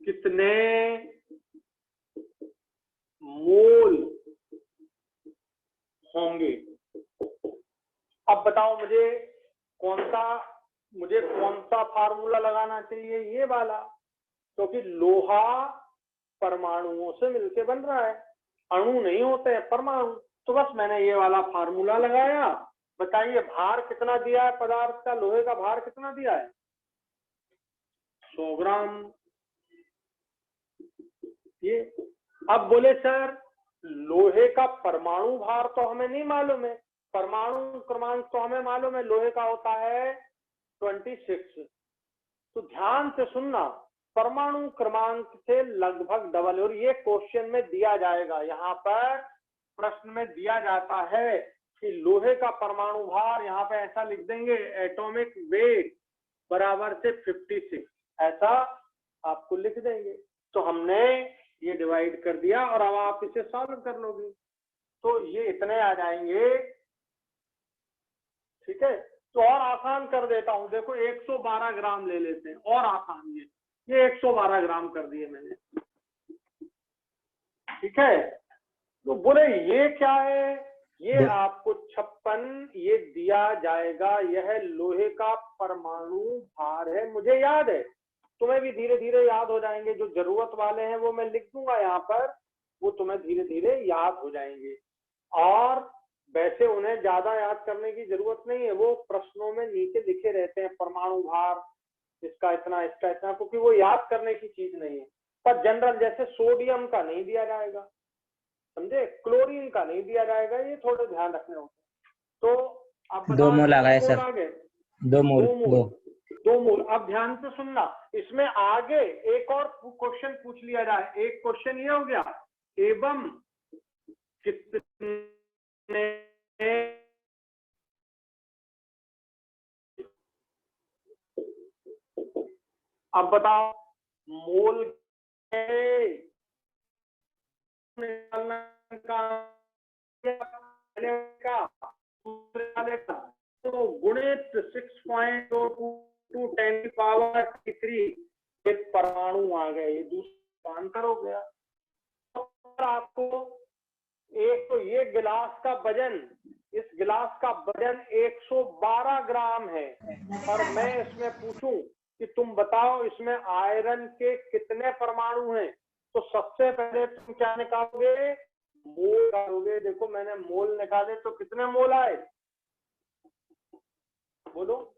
A: कितने मोल होंगे? अब बताओ मुझे कौन सा फार्मूला लगाना चाहिए? ये वाला, क्योंकि लोहा परमाणुओं से मिलके बन रहा है, अणु नहीं होते हैं, परमाणु। तो बस मैंने ये वाला फार्मूला लगाया। बताइए भार कितना दिया है पदार्थ का, लोहे का भार कितना दिया है? 100 ग्राम। ये अब बोले सर लोहे का परमाणु भार तो हमें नहीं मालूम है, परमाणु क्रमांक तो हमें मालूम है, लोहे का होता है 26। तो ध्यान से सुनना, परमाणु क्रमांक से लगभग डबल, और ये क्वेश्चन में दिया जाएगा, यहाँ पर प्रश्न में दिया जाता है कि लोहे का परमाणु भार, यहाँ पे ऐसा लिख देंगे, एटॉमिक वेट बराबर से 56, ऐसा आपको लिख देंगे। तो हमने ये डिवाइड कर दिया और अब आप इसे सॉल्व कर लोगे, तो ये इतने आ जाएंगे, ठीक है। तो और आसान कर देता हूं, देखो 112 ग्राम ले लेते हैं, और आसान ये 112 ग्राम कर दिए मैंने, ठीक है। तो बोले ये क्या है? ये आपको 56 ये दिया जाएगा, यह लोहे का परमाणु भार है। मुझे याद है, तुम्हें भी धीरे धीरे याद हो जाएंगे, जो जरूरत वाले हैं वो मैं लिख दूंगा यहाँ पर, वो तुम्हें धीरे धीरे याद हो जाएंगे। और वैसे उन्हें ज्यादा याद करने की जरूरत नहीं है, वो प्रश्नों में नीचे लिखे रहते हैं, परमाणु भार इसका इतना, इसका इतना, क्योंकि वो याद करने की चीज नहीं है। पर जनरल जैसे सोडियम का नहीं दिया जाएगा, समझे, क्लोरीन का नहीं दिया जाएगा, ये थोड़े ध्यान रखने होते हैं। तो अब
B: 2 मोल आ गए सर,
A: आगे
B: 2 मोल,
A: 2 मोल। अब ध्यान से सुनना, इसमें आगे एक और क्वेश्चन पूछ लिया जाए। एक क्वेश्चन ये हो गया, एवं कितने अब बताओ मोल निकालना का, दूसरे वाले का, तो गुणित 6.02 10 की पावर 3 परमाणु आ गए। ये दूसरा आंसर हो गया। आपको एक तो ये गिलास का वजन, इस गिलास का वजन 112 ग्राम है और मैं इसमें पूछूं कि तुम बताओ इसमें आयरन के कितने परमाणु हैं, तो सबसे पहले तुम क्या निकालोगे? मोल निकालोगे। देखो मैंने मोल निकाले तो कितने मोल आए? बोलो।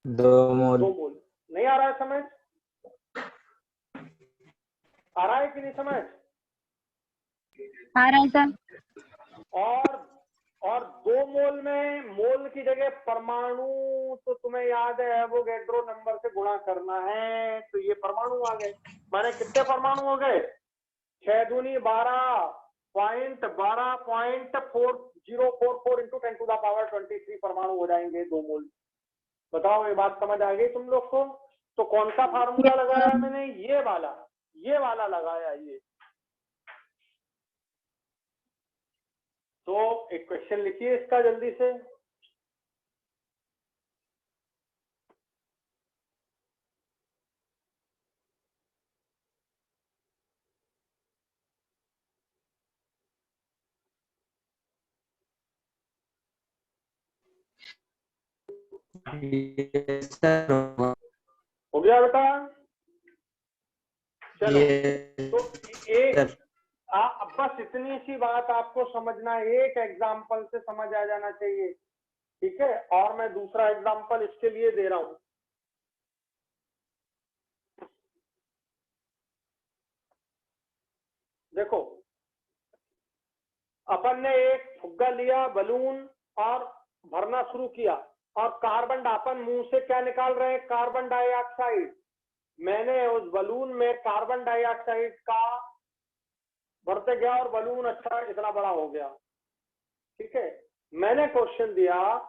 B: 2 मोल।
A: 2 मोल। नहीं आ रहा है समझ? आ रहा है कि नहीं समझ?
C: आ रहा है सर।
A: और 2 मोल में मोल की जगह परमाणु तो तुम्हें याद है एवोगैड्रो नंबर से गुणा करना है, तो ये परमाणु आ गए। माने कितने परमाणु हो गए? 6 दूनी 12.12.4044 इंटू 10 टू द पावर 23 परमाणु हो जाएंगे 2 मोल। बताओ ये बात समझ आ गई तुम लोग को? तो कौन सा फार्मूला लगाया मैंने? ये वाला लगाया ये। तो एक क्वेश्चन लिखिए इसका जल्दी से।
B: Yes, sir.
A: हो गया बेटा? चलो
B: Yes,
A: तो एक
B: sir.
A: अब बस इतनी सी बात आपको समझना, एक एग्जाम्पल से समझ आ जाना चाहिए, ठीक है? और मैं दूसरा एग्जाम्पल इसके लिए दे रहा हूं। देखो अपन ने एक फुग्गा लिया, बलून, और भरना शुरू किया, और कार्बन अपन मुंह से क्या निकाल रहे हैं? Carbon dioxide. मैंने उस बलून में कार्बन डाइऑक्साइड का भरते गया और बलून अच्छा इतना बड़ा हो गया, ठीक है? मैंने क्वेश्चन दिया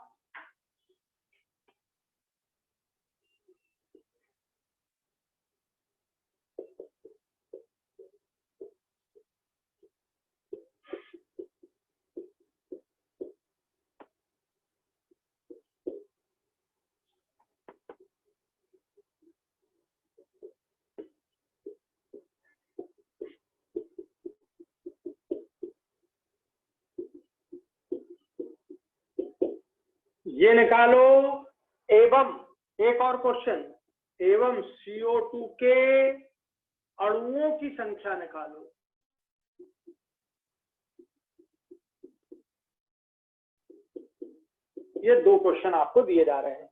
A: ये निकालो, एवं एक और क्वेश्चन, एवं CO2 के अणुओं की संख्या निकालो। ये 2 क्वेश्चन आपको दिए जा रहे हैं।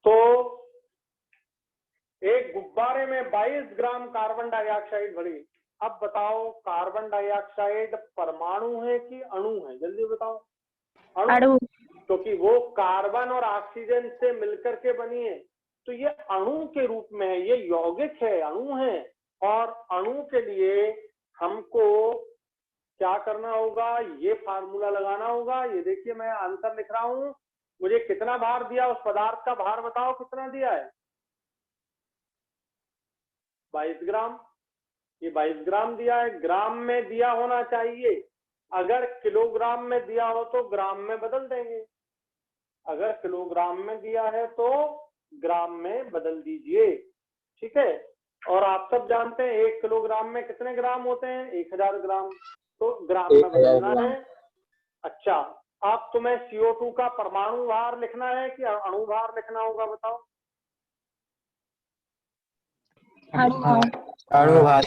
A: तो एक गुब्बारे में 22 ग्राम कार्बन डाइऑक्साइड भरी। अब बताओ कार्बन डाइऑक्साइड परमाणु है कि अणु है? जल्दी बताओ।
C: अणु।
A: क्योंकि वो कार्बन और ऑक्सीजन से मिलकर के बनी है, तो ये अणु के रूप में है, ये यौगिक है, अणु है। और अणु के लिए हमको क्या करना होगा? ये फार्मूला लगाना होगा। ये देखिए मैं आंसर लिख रहा हूं। मुझे कितना भार दिया? उस पदार्थ का भार बताओ कितना दिया है? 22 ग्राम। ये 22 ग्राम दिया है, ग्राम में दिया होना चाहिए। अगर किलोग्राम में दिया हो तो ग्राम में बदल देंगे, अगर किलोग्राम में दिया है तो ग्राम में बदल दीजिए, ठीक है? और आप सब जानते हैं 1 किलोग्राम में कितने ग्राम होते हैं? 1000 ग्राम, तो ग्राम में बदलना है। अच्छा, अब तुम्हें CO2 का परमाणु भार लिखना है कि अणु भार लिखना होगा? बताओ।
B: अणुभार।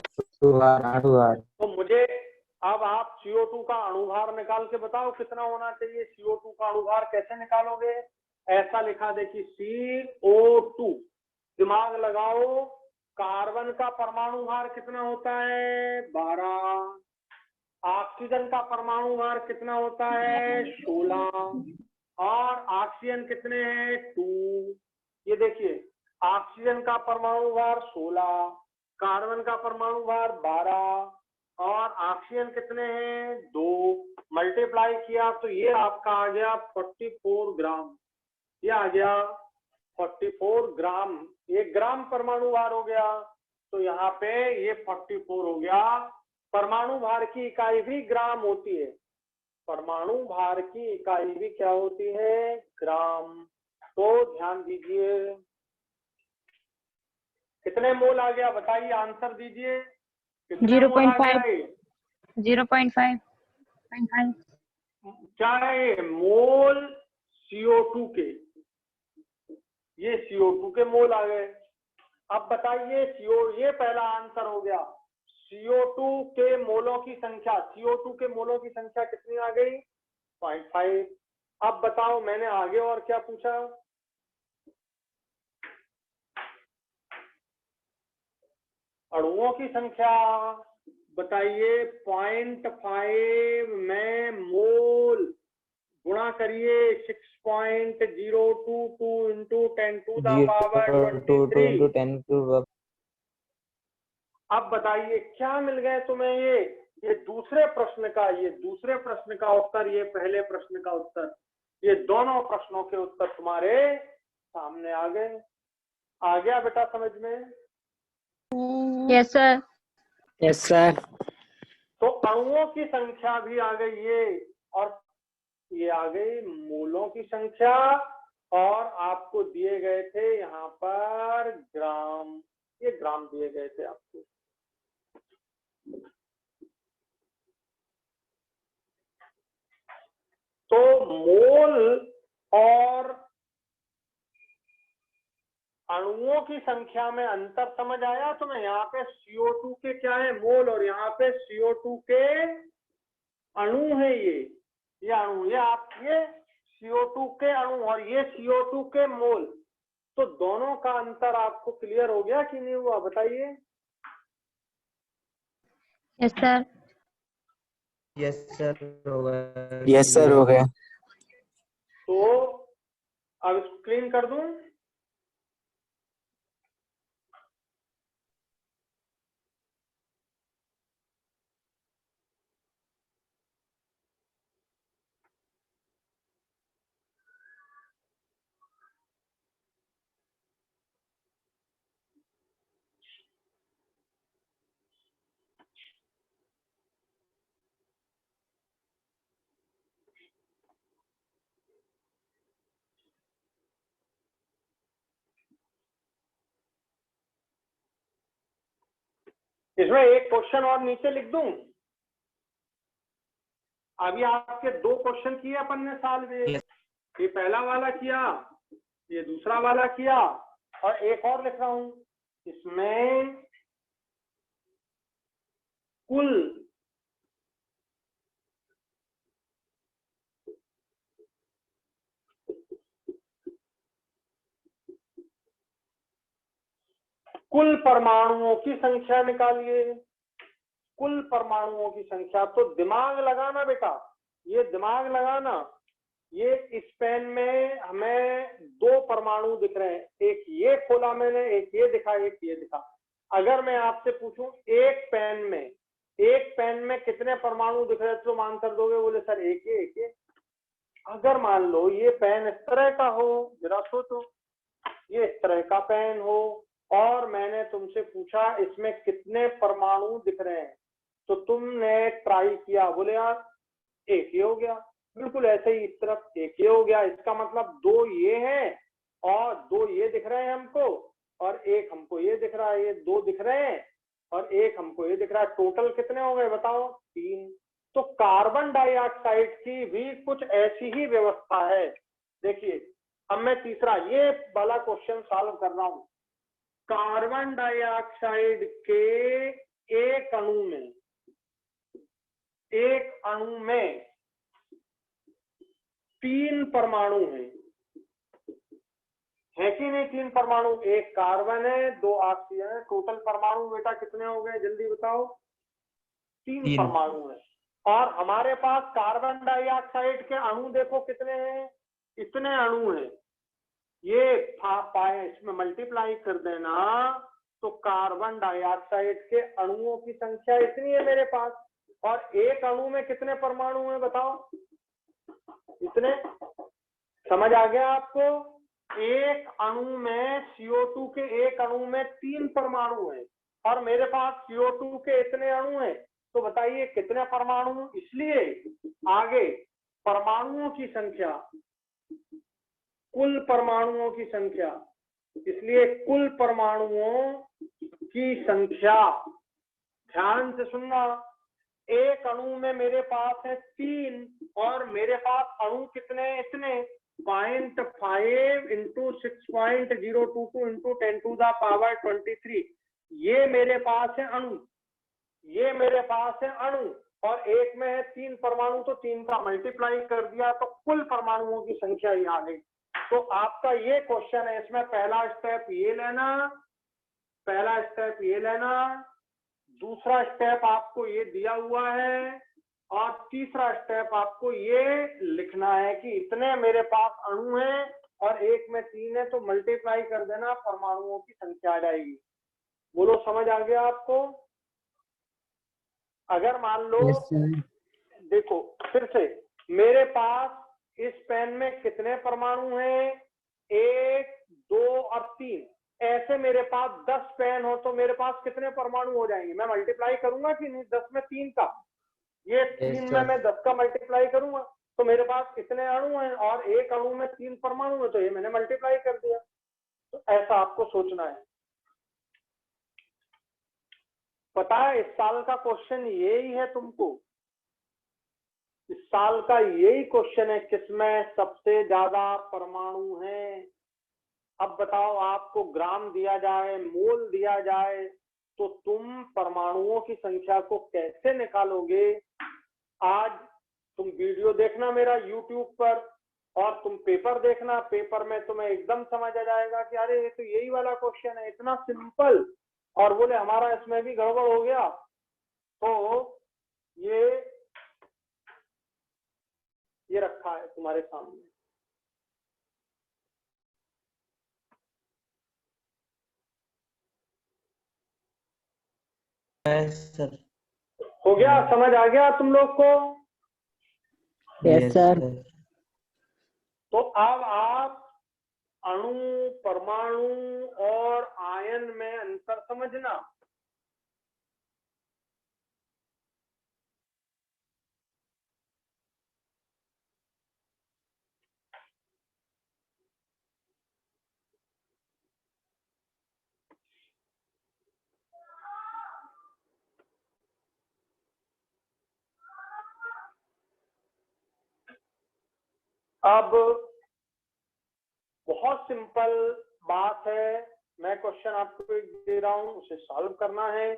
A: तो मुझे अब आप CO2 का अणुभार निकाल के बताओ कितना होना चाहिए? CO2 का अणुभार कैसे निकालोगे? ऐसा लिखा देखिए, CO2, दिमाग लगाओ, कार्बन का परमाणु भार कितना होता है? 12। ऑक्सीजन का परमाणु भार कितना होता है? 16। और ऑक्सीजन कितने हैं? 2। ये देखिए, ऑक्सीजन का परमाणु भार 16, कार्बन का परमाणु भार 12, और ऑक्सीजन कितने हैं 2, मल्टीप्लाई किया तो ये आपका आ गया 44 ग्राम, ये आ गया 44 ग्राम, 1 ग्राम परमाणु भार हो गया। तो यहाँ पे ये 44 हो गया। परमाणु भार की इकाई भी ग्राम होती है, परमाणु भार की इकाई भी क्या होती है ग्राम। तो ध्यान दीजिए कितने मोल आ गया बताइए, आंसर दीजिए कितने मोल आ गया ये?
F: 0.5
A: क्या है ये मोल CO2 के, ये CO2 के मोल आ गए। अब बताइए ये पहला आंसर हो गया। CO2 के मोलों की संख्या, CO2 के मोलों की संख्या कितनी आ गई 0.5। अब बताओ मैंने आगे और क्या पूछा, अणुओं की संख्या बताइए 0.5 में मोल गुणा करिए 6.022 into 10 to the power 23।
B: 10
A: अब बताइए क्या मिल गए तुम्हें ये दूसरे प्रश्न का, ये दूसरे प्रश्न का उत्तर, ये पहले प्रश्न का उत्तर, ये दोनों प्रश्नों के उत्तर तुम्हारे सामने आ गए। आ गया बेटा समझ में?
F: Yes, sir.
D: Yes, sir.
A: तो अणुओं की संख्या भी आ गई ये, और ये आ गई मोलों की संख्या, और आपको दिए गए थे यहाँ पर ग्राम, ये ग्राम दिए गए थे आपको। तो मोल और अणुओं की संख्या में अंतर समझ आया तुम्हें? यहाँ पे CO2 के क्या है मोल, और यहाँ पे CO2 के अणु है, ये अणु, ये CO2 के अणु और ये CO2 के मोल। तो दोनों का अंतर आपको क्लियर हो गया कि नहीं हुआ बताइए?
F: Yes, sir.
B: यस सर होगा।
E: यस सर हो गया।
A: तो अब इसको क्लीन कर दूं? इसमें एक क्वेश्चन और नीचे लिख दूं? अभी आपके 2 क्वेश्चन किए अपन ने साल में, ये पहला वाला किया, ये दूसरा वाला किया, और एक और लिख रहा हूं। इसमें कुल परमाणुओं की संख्या निकालिए, कुल परमाणुओं की संख्या। तो दिमाग लगाना बेटा, ये दिमाग लगाना। ये इस पेन में हमें 2 परमाणु दिख रहे हैं, एक ये खोला मैंने, एक ये दिखा, एक ये दिखा। अगर मैं आपसे पूछूं एक पेन में कितने परमाणु दिख रहे हैं, तो आंसर दोगे? बोले सर एक ही। अगर मान लो ये पेन इस तरह का हो, जरा सोचो, ये इस तरह का पेन हो, और मैंने तुमसे पूछा इसमें कितने परमाणु दिख रहे हैं, तो तुमने ट्राई किया, बोले यार एक ही हो गया। बिल्कुल ऐसे ही इस तरफ एक ही हो गया। इसका मतलब 2 ये हैं और 2 ये दिख रहे हैं हमको, और एक हमको ये दिख रहा है। ये 2 दिख रहे हैं और एक हमको ये दिख रहा है। टोटल कितने हो गए बताओ? 3। तो कार्बन डाइऑक्साइड की भी कुछ ऐसी ही व्यवस्था है। देखिए अब मैं तीसरा ये वाला क्वेश्चन सॉल्व कर रहा हूं। कार्बन डाइऑक्साइड के एक अणु में 3 परमाणु हैं, है कि नहीं? 3 परमाणु, एक कार्बन है, 2 ऑक्सीजन है। टोटल परमाणु बेटा कितने हो गए जल्दी बताओ? 3 परमाणु है। और हमारे पास कार्बन डाइऑक्साइड के अणु देखो कितने हैं, इतने अणु हैं। ये पाए इसमें मल्टीप्लाई कर देना तो कार्बन डाइऑक्साइड के अणुओं की संख्या इतनी है मेरे पास, और एक अणु में कितने परमाणु हैं बताओ? इतने। समझ आ गया आपको? एक अणु में CO2 के एक अणु में 3 परमाणु हैं और मेरे पास CO2 के इतने अणु हैं, तो बताइए कितने परमाणु? इसलिए आगे परमाणुओं की संख्या, कुल परमाणुओं की संख्या, इसलिए कुल परमाणुओं की संख्या, ध्यान से सुनना, एक अणु में मेरे पास है 3 और मेरे पास अणु कितने? इतने 0.5 इंटू 6.022 इंटू 10⁻23, ये मेरे पास है अणु, ये मेरे पास है अणु, और एक में है 3 परमाणु, तो 3 का मल्टीप्लाई कर दिया तो कुल परमाणुओं की संख्या ही आ गई। तो आपका ये क्वेश्चन है, इसमें पहला स्टेप ये लेना, पहला स्टेप ये लेना, दूसरा स्टेप आपको ये दिया हुआ है, और तीसरा स्टेप आपको ये लिखना है कि इतने मेरे पास अणु हैं और एक में 3 है, तो मल्टीप्लाई कर देना, परमाणुओं की संख्या आ जाएगी। बोलो समझ आ गया आपको? अगर मान लो,
D: Yes, sir.
A: देखो फिर से, मेरे पास इस पेन में कितने परमाणु हैं? 1, 2 और 3। ऐसे मेरे पास 10 पेन हो तो मेरे पास कितने परमाणु हो जाएंगे? मैं मल्टीप्लाई करूंगा कि नहीं 10 में 3 का? ये 3 में मैं 10 का मल्टीप्लाई करूंगा तो मेरे पास इतने अणु हैं और एक अणु में 3 परमाणु हैं, तो ये मैंने मल्टीप्लाई कर दिया। तो ऐसा आपको सोचना है। पता है इस साल का क्वेश्चन यही है तुमको, इस साल का यही क्वेश्चन है, किसमें सबसे ज्यादा परमाणु हैं। अब बताओ, आपको ग्राम दिया जाए, मोल दिया जाए, तो तुम परमाणुओं की संख्या को कैसे निकालोगे? आज तुम वीडियो देखना मेरा YouTube पर, और तुम पेपर देखना, पेपर में तुम्हें एकदम समझ आ जाएगा कि अरे ये तो यही वाला क्वेश्चन है, इतना सिंपल, और बोले हमारा इसमें भी गड़बड़ हो गया। तो ये रखा है तुम्हारे सामने।
B: Yes, sir.
A: हो गया? समझ आ गया तुम लोग को?
D: Yes, sir.
A: तो अब आप अणु, परमाणु और आयन में अंतर समझना। अब बहुत सिंपल बात है, मैं क्वेश्चन आपको एक दे रहा हूं, उसे सॉल्व करना है।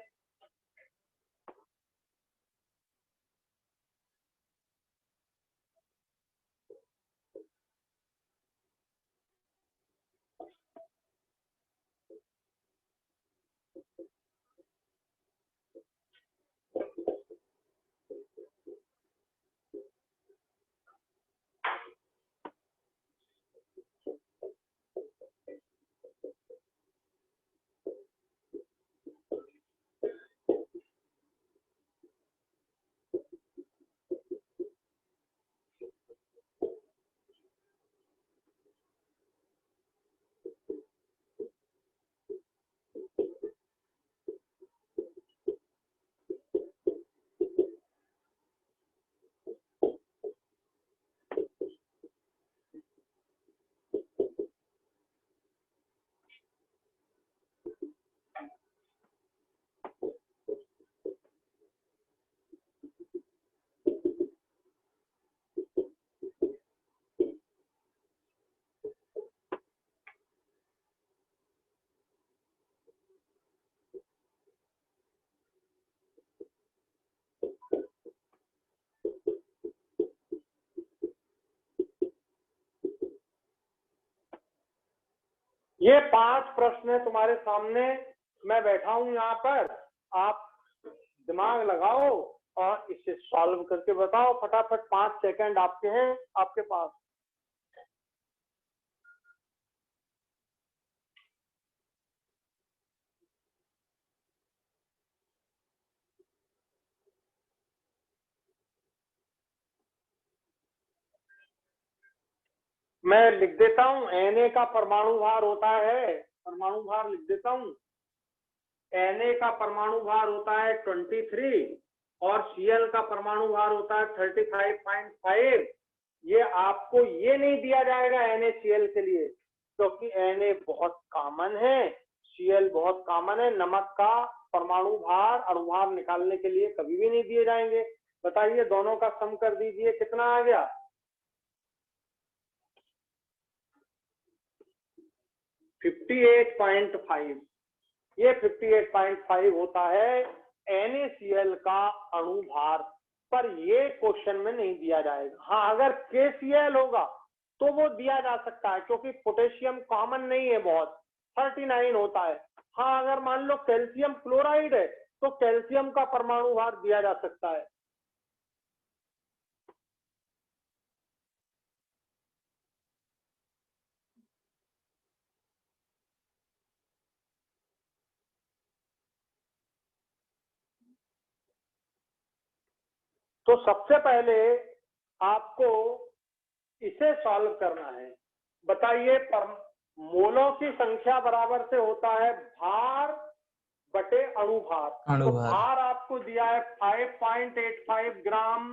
A: ये 5 प्रश्न है तुम्हारे सामने, मैं बैठा हूं यहाँ पर, आप दिमाग लगाओ और इसे सॉल्व करके बताओ फटाफट। 5 सेकंड आपके हैं, आपके पास। मैं लिख देता हूं, Na का परमाणु भार होता है, परमाणु भार लिख देता हूं, Na का परमाणु भार होता है 23 और Cl का परमाणु भार होता है 35.5। ये आपको ये नहीं दिया जाएगा NaCl के लिए, क्योंकि Na बहुत कॉमन है, Cl बहुत कॉमन है। नमक का परमाणु भार अणुभार निकालने के लिए कभी भी नहीं दिए जाएंगे। बताइए, दोनों का सम कर दीजिए, कितना आ गया? 58.5। ये 58.5 होता है NaCl का अणु भार, पर ये क्वेश्चन में नहीं दिया जाएगा। हाँ, अगर KCl होगा तो वो दिया जा सकता है, क्योंकि पोटेशियम कॉमन नहीं है बहुत, 39 होता है। हाँ, अगर मान लो कैल्शियम क्लोराइड है तो कैल्शियम का परमाणु भार दिया जा सकता है। तो सबसे पहले आपको इसे सॉल्व करना है। बताइए, मोलों की संख्या बराबर से होता है भार बटे अणुभार। तो भार आपको दिया है 5.85 ग्राम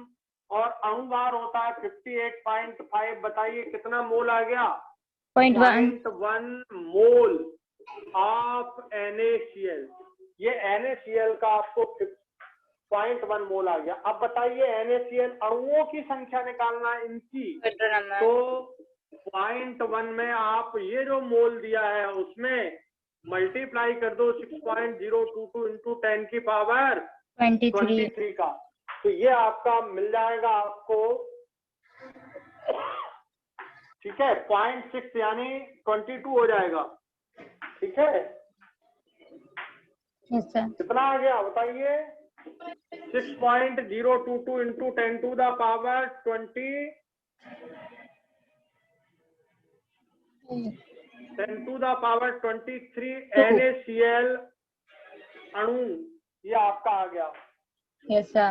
A: और अणुभार होता है 58.5। बताइए कितना मोल आ गया? 0.1 मोल ऑफ NaCl। ये NaCl का आपको 0.1 मोल आ गया। अब बताइए NaCl अणुओं की संख्या निकालना इनकी, तो 0.1 में आप ये जो मोल दिया है उसमें मल्टीप्लाई कर दो 6.022 इंटू 10 की पावर 23 का, तो ये आपका मिल जाएगा आपको, ठीक है, 0.6 यानी 22 हो जाएगा। ठीक है, कितना आ गया बताइए? 6.022 into 10 to the power 20 10 to the power 23 NaCl अणु, ये आपका आ गया।
F: Yes sir.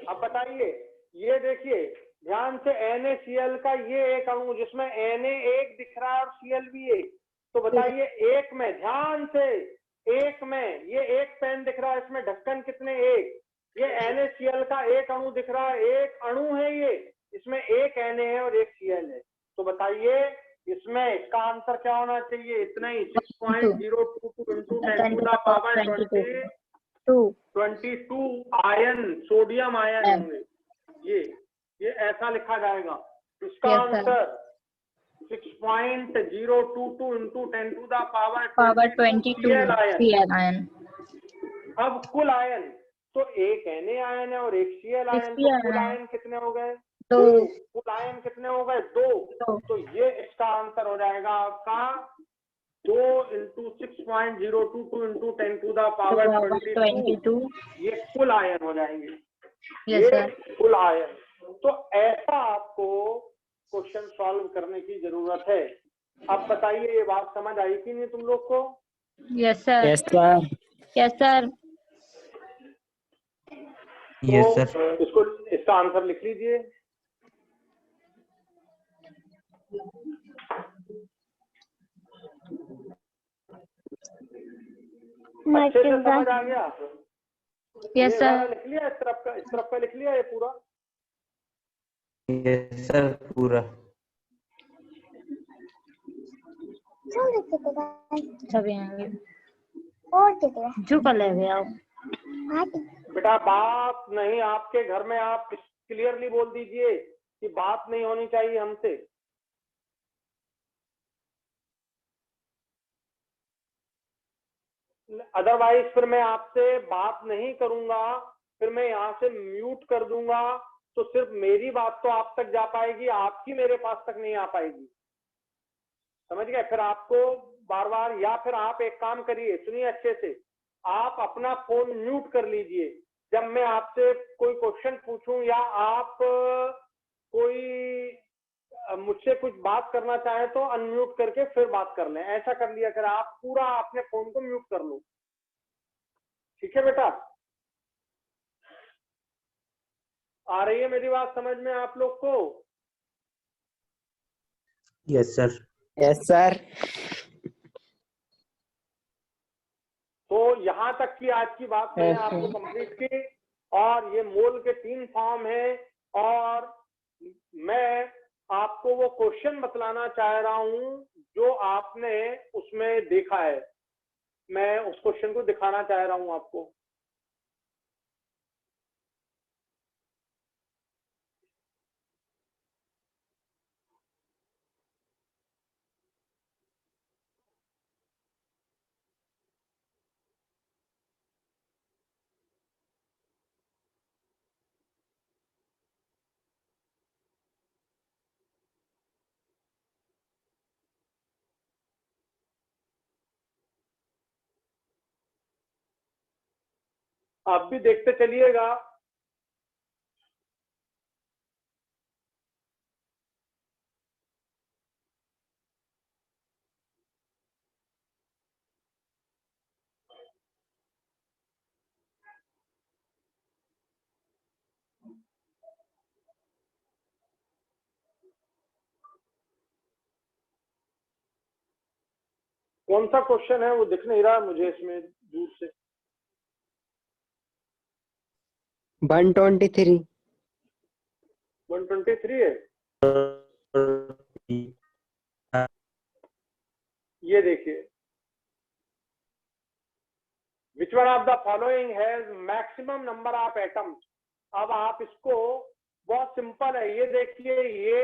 A: अब बताइए, ये देखिए ध्यान से, NaCl का ये एक अणु जिसमें Na एक दिख रहा है और Cl भी एक, तो बताइए एक में, ध्यान से, एक में ये एक पेन दिख रहा है, इसमें ढक्कन कितने? एक। ये NaCl का एक अणु दिख रहा है, एक अणु है ये, इसमें एक Na है और एक Cl है। तो बताइए इसमें इसका आंसर क्या होना चाहिए? इतना ही, 6.022 इंटू 10 टू द पावर 22 आयन, सोडियम आयन होंगे। ये ऐसा लिखा जाएगा। इसका answer 6.022 into 10 to the power 22 आयन। अब कुल आयन, तो एक Na आयन है और एक Cl आयन, तो कुल आयन कितने हो गए? 2। कुल आयन कितने हो गए? 2। तो ये इसका आंसर हो जाएगा आपका 2 into 6.022 into 10 to the power 22। ये कुल आयन हो जाएंगे। ये कुल आयन। तो ऐसा आपको क्वेश्चन सॉल्व करने की जरूरत है। अब बताइए, ये बात समझ आई कि नहीं तुम लोग को?
F: Yes sir.
E: Yes sir.
F: Yes sir.
B: Yes sir.
A: इसको, इसका आंसर लिख लीजिए। अच्छे से समझ आ गया?
F: Yes sir.
A: लिख लिया इस तरफ का लिख लिया ये पूरा?
B: यस सर, पूरा।
F: सभी आएंगे झुका ले गया।
A: बेटा बात नहीं, आपके घर में आप क्लियरली बोल दीजिए कि बात नहीं होनी चाहिए हमसे। अदरवाइज फिर मैं आपसे बात नहीं करूंगा, फिर मैं यहाँ से म्यूट कर दूंगा, तो सिर्फ मेरी बात तो आप तक जा पाएगी, आपकी मेरे पास तक नहीं आ पाएगी। समझ गए? फिर आपको बार बार, या फिर आप एक काम करिए, सुनिए अच्छे से, आप अपना फोन म्यूट कर लीजिए। जब मैं आपसे कोई क्वेश्चन पूछूं या आप कोई मुझसे कुछ बात करना चाहे तो अनम्यूट करके फिर बात कर लें। ऐसा कर लिया कर, आप पूरा अपने फोन को म्यूट कर लो। ठीक है बेटा? आ रही है मेरी बात समझ में आप लोग को?
B: Yes sir.
D: Yes sir.
A: तो यहाँ तक की आज की बात मैंने
D: Yes, sir.
A: आपको कंप्लीट की, और ये मोल के 3 फॉर्म है, और मैं आपको वो क्वेश्चन बतलाना चाह रहा हूँ जो आपने उसमें देखा है। मैं उस क्वेश्चन को दिखाना चाह रहा हूँ आपको। आप भी देखते चलिएगा। कौन सा क्वेश्चन है वो दिख नहीं रहा मुझे इसमें दूर से।
D: 123।
A: 123 है। ये देखिए, which one of the following has maximum number of atoms. अब आप इसको, बहुत सिंपल है, ये देखिए, ये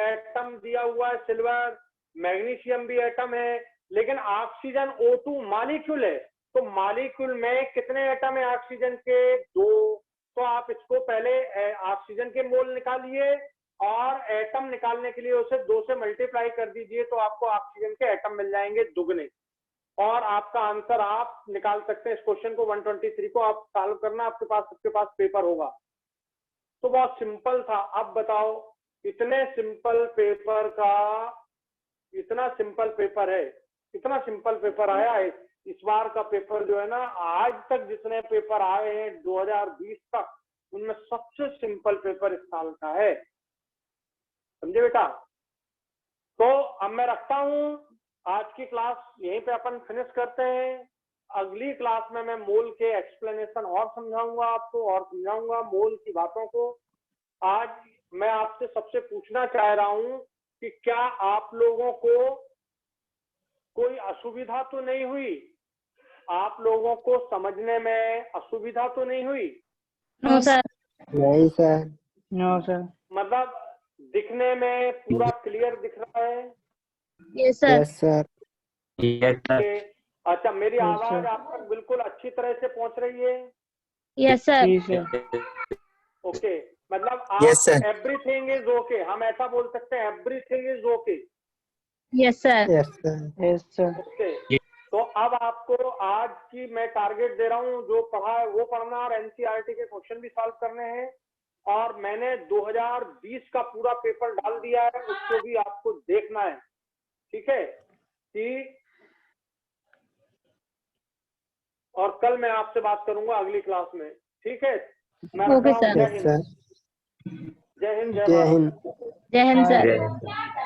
A: एटम दिया हुआ है सिल्वर, मैग्नीशियम भी एटम है, लेकिन ऑक्सीजन O2 मॉलिक्यूल है। तो मॉलिक्यूल में कितने एटम है ऑक्सीजन के? 2। तो आप इसको पहले ऑक्सीजन के मोल निकालिए, और एटम निकालने के लिए उसे 2 से मल्टीप्लाई कर दीजिए, तो आपको ऑक्सीजन के एटम मिल जाएंगे दुगने, और आपका आंसर आप निकाल सकते हैं। इस क्वेश्चन को 123 को आप सॉल्व करना, आपके पास पेपर होगा। तो बहुत सिंपल था। अब बताओ, इतने सिंपल पेपर का, इतना सिंपल पेपर है, इतना सिंपल पेपर आया है इस बार का पेपर जो है ना, आज तक जितने पेपर आए हैं 2020 तक, उनमें सबसे सिंपल पेपर इस साल का है। समझे बेटा? तो अब मैं रखता हूं, आज की क्लास यहीं पे अपन फिनिश करते हैं। अगली क्लास में मैं मोल के एक्सप्लेनेशन और समझाऊंगा आपको, और समझाऊंगा मोल की बातों को। आज मैं आपसे सबसे पूछना चाह रहा हूं कि क्या आप लोगों को कोई असुविधा तो नहीं हुई? आप लोगों को समझने में असुविधा तो नहीं हुई?
F: No sir.
D: नहीं सर।
F: No sir.
A: मतलब दिखने में पूरा क्लियर दिख रहा है?
F: Yes sir.
D: Yes sir.
B: Yes sir.
A: अच्छा, मेरी
F: Yes,
A: आवाज
F: sir.
A: आप तक बिल्कुल अच्छी तरह से पहुंच रही है?
F: Yes sir.
A: ओके, मतलब
E: Yes,
A: आप
E: sir.
A: एवरीथिंग इज ओके, हम ऐसा बोल सकते हैं, everything is okay.
F: Yes sir.
D: Yes sir. Yes sir.
A: Okay, तो अब आपको आज की मैं टारगेट दे रहा हूँ, जो पढ़ा है वो पढ़ना, और एनसीईआरटी के क्वेश्चन भी सॉल्व करने हैं। और मैंने 2020 का पूरा पेपर डाल दिया है, उसको भी आपको देखना है। ठीक है कि, और कल मैं आपसे बात करूंगा अगली क्लास में। ठीक है, मैं रख
F: ओके
A: रहा हूँ।
F: सर।
A: जय
D: यस
A: हिंद।
D: सर।
A: जय हिंद, जय
D: जय
A: भारत।
D: हिंद।
F: जय हिंद सर।
B: जय हिंद।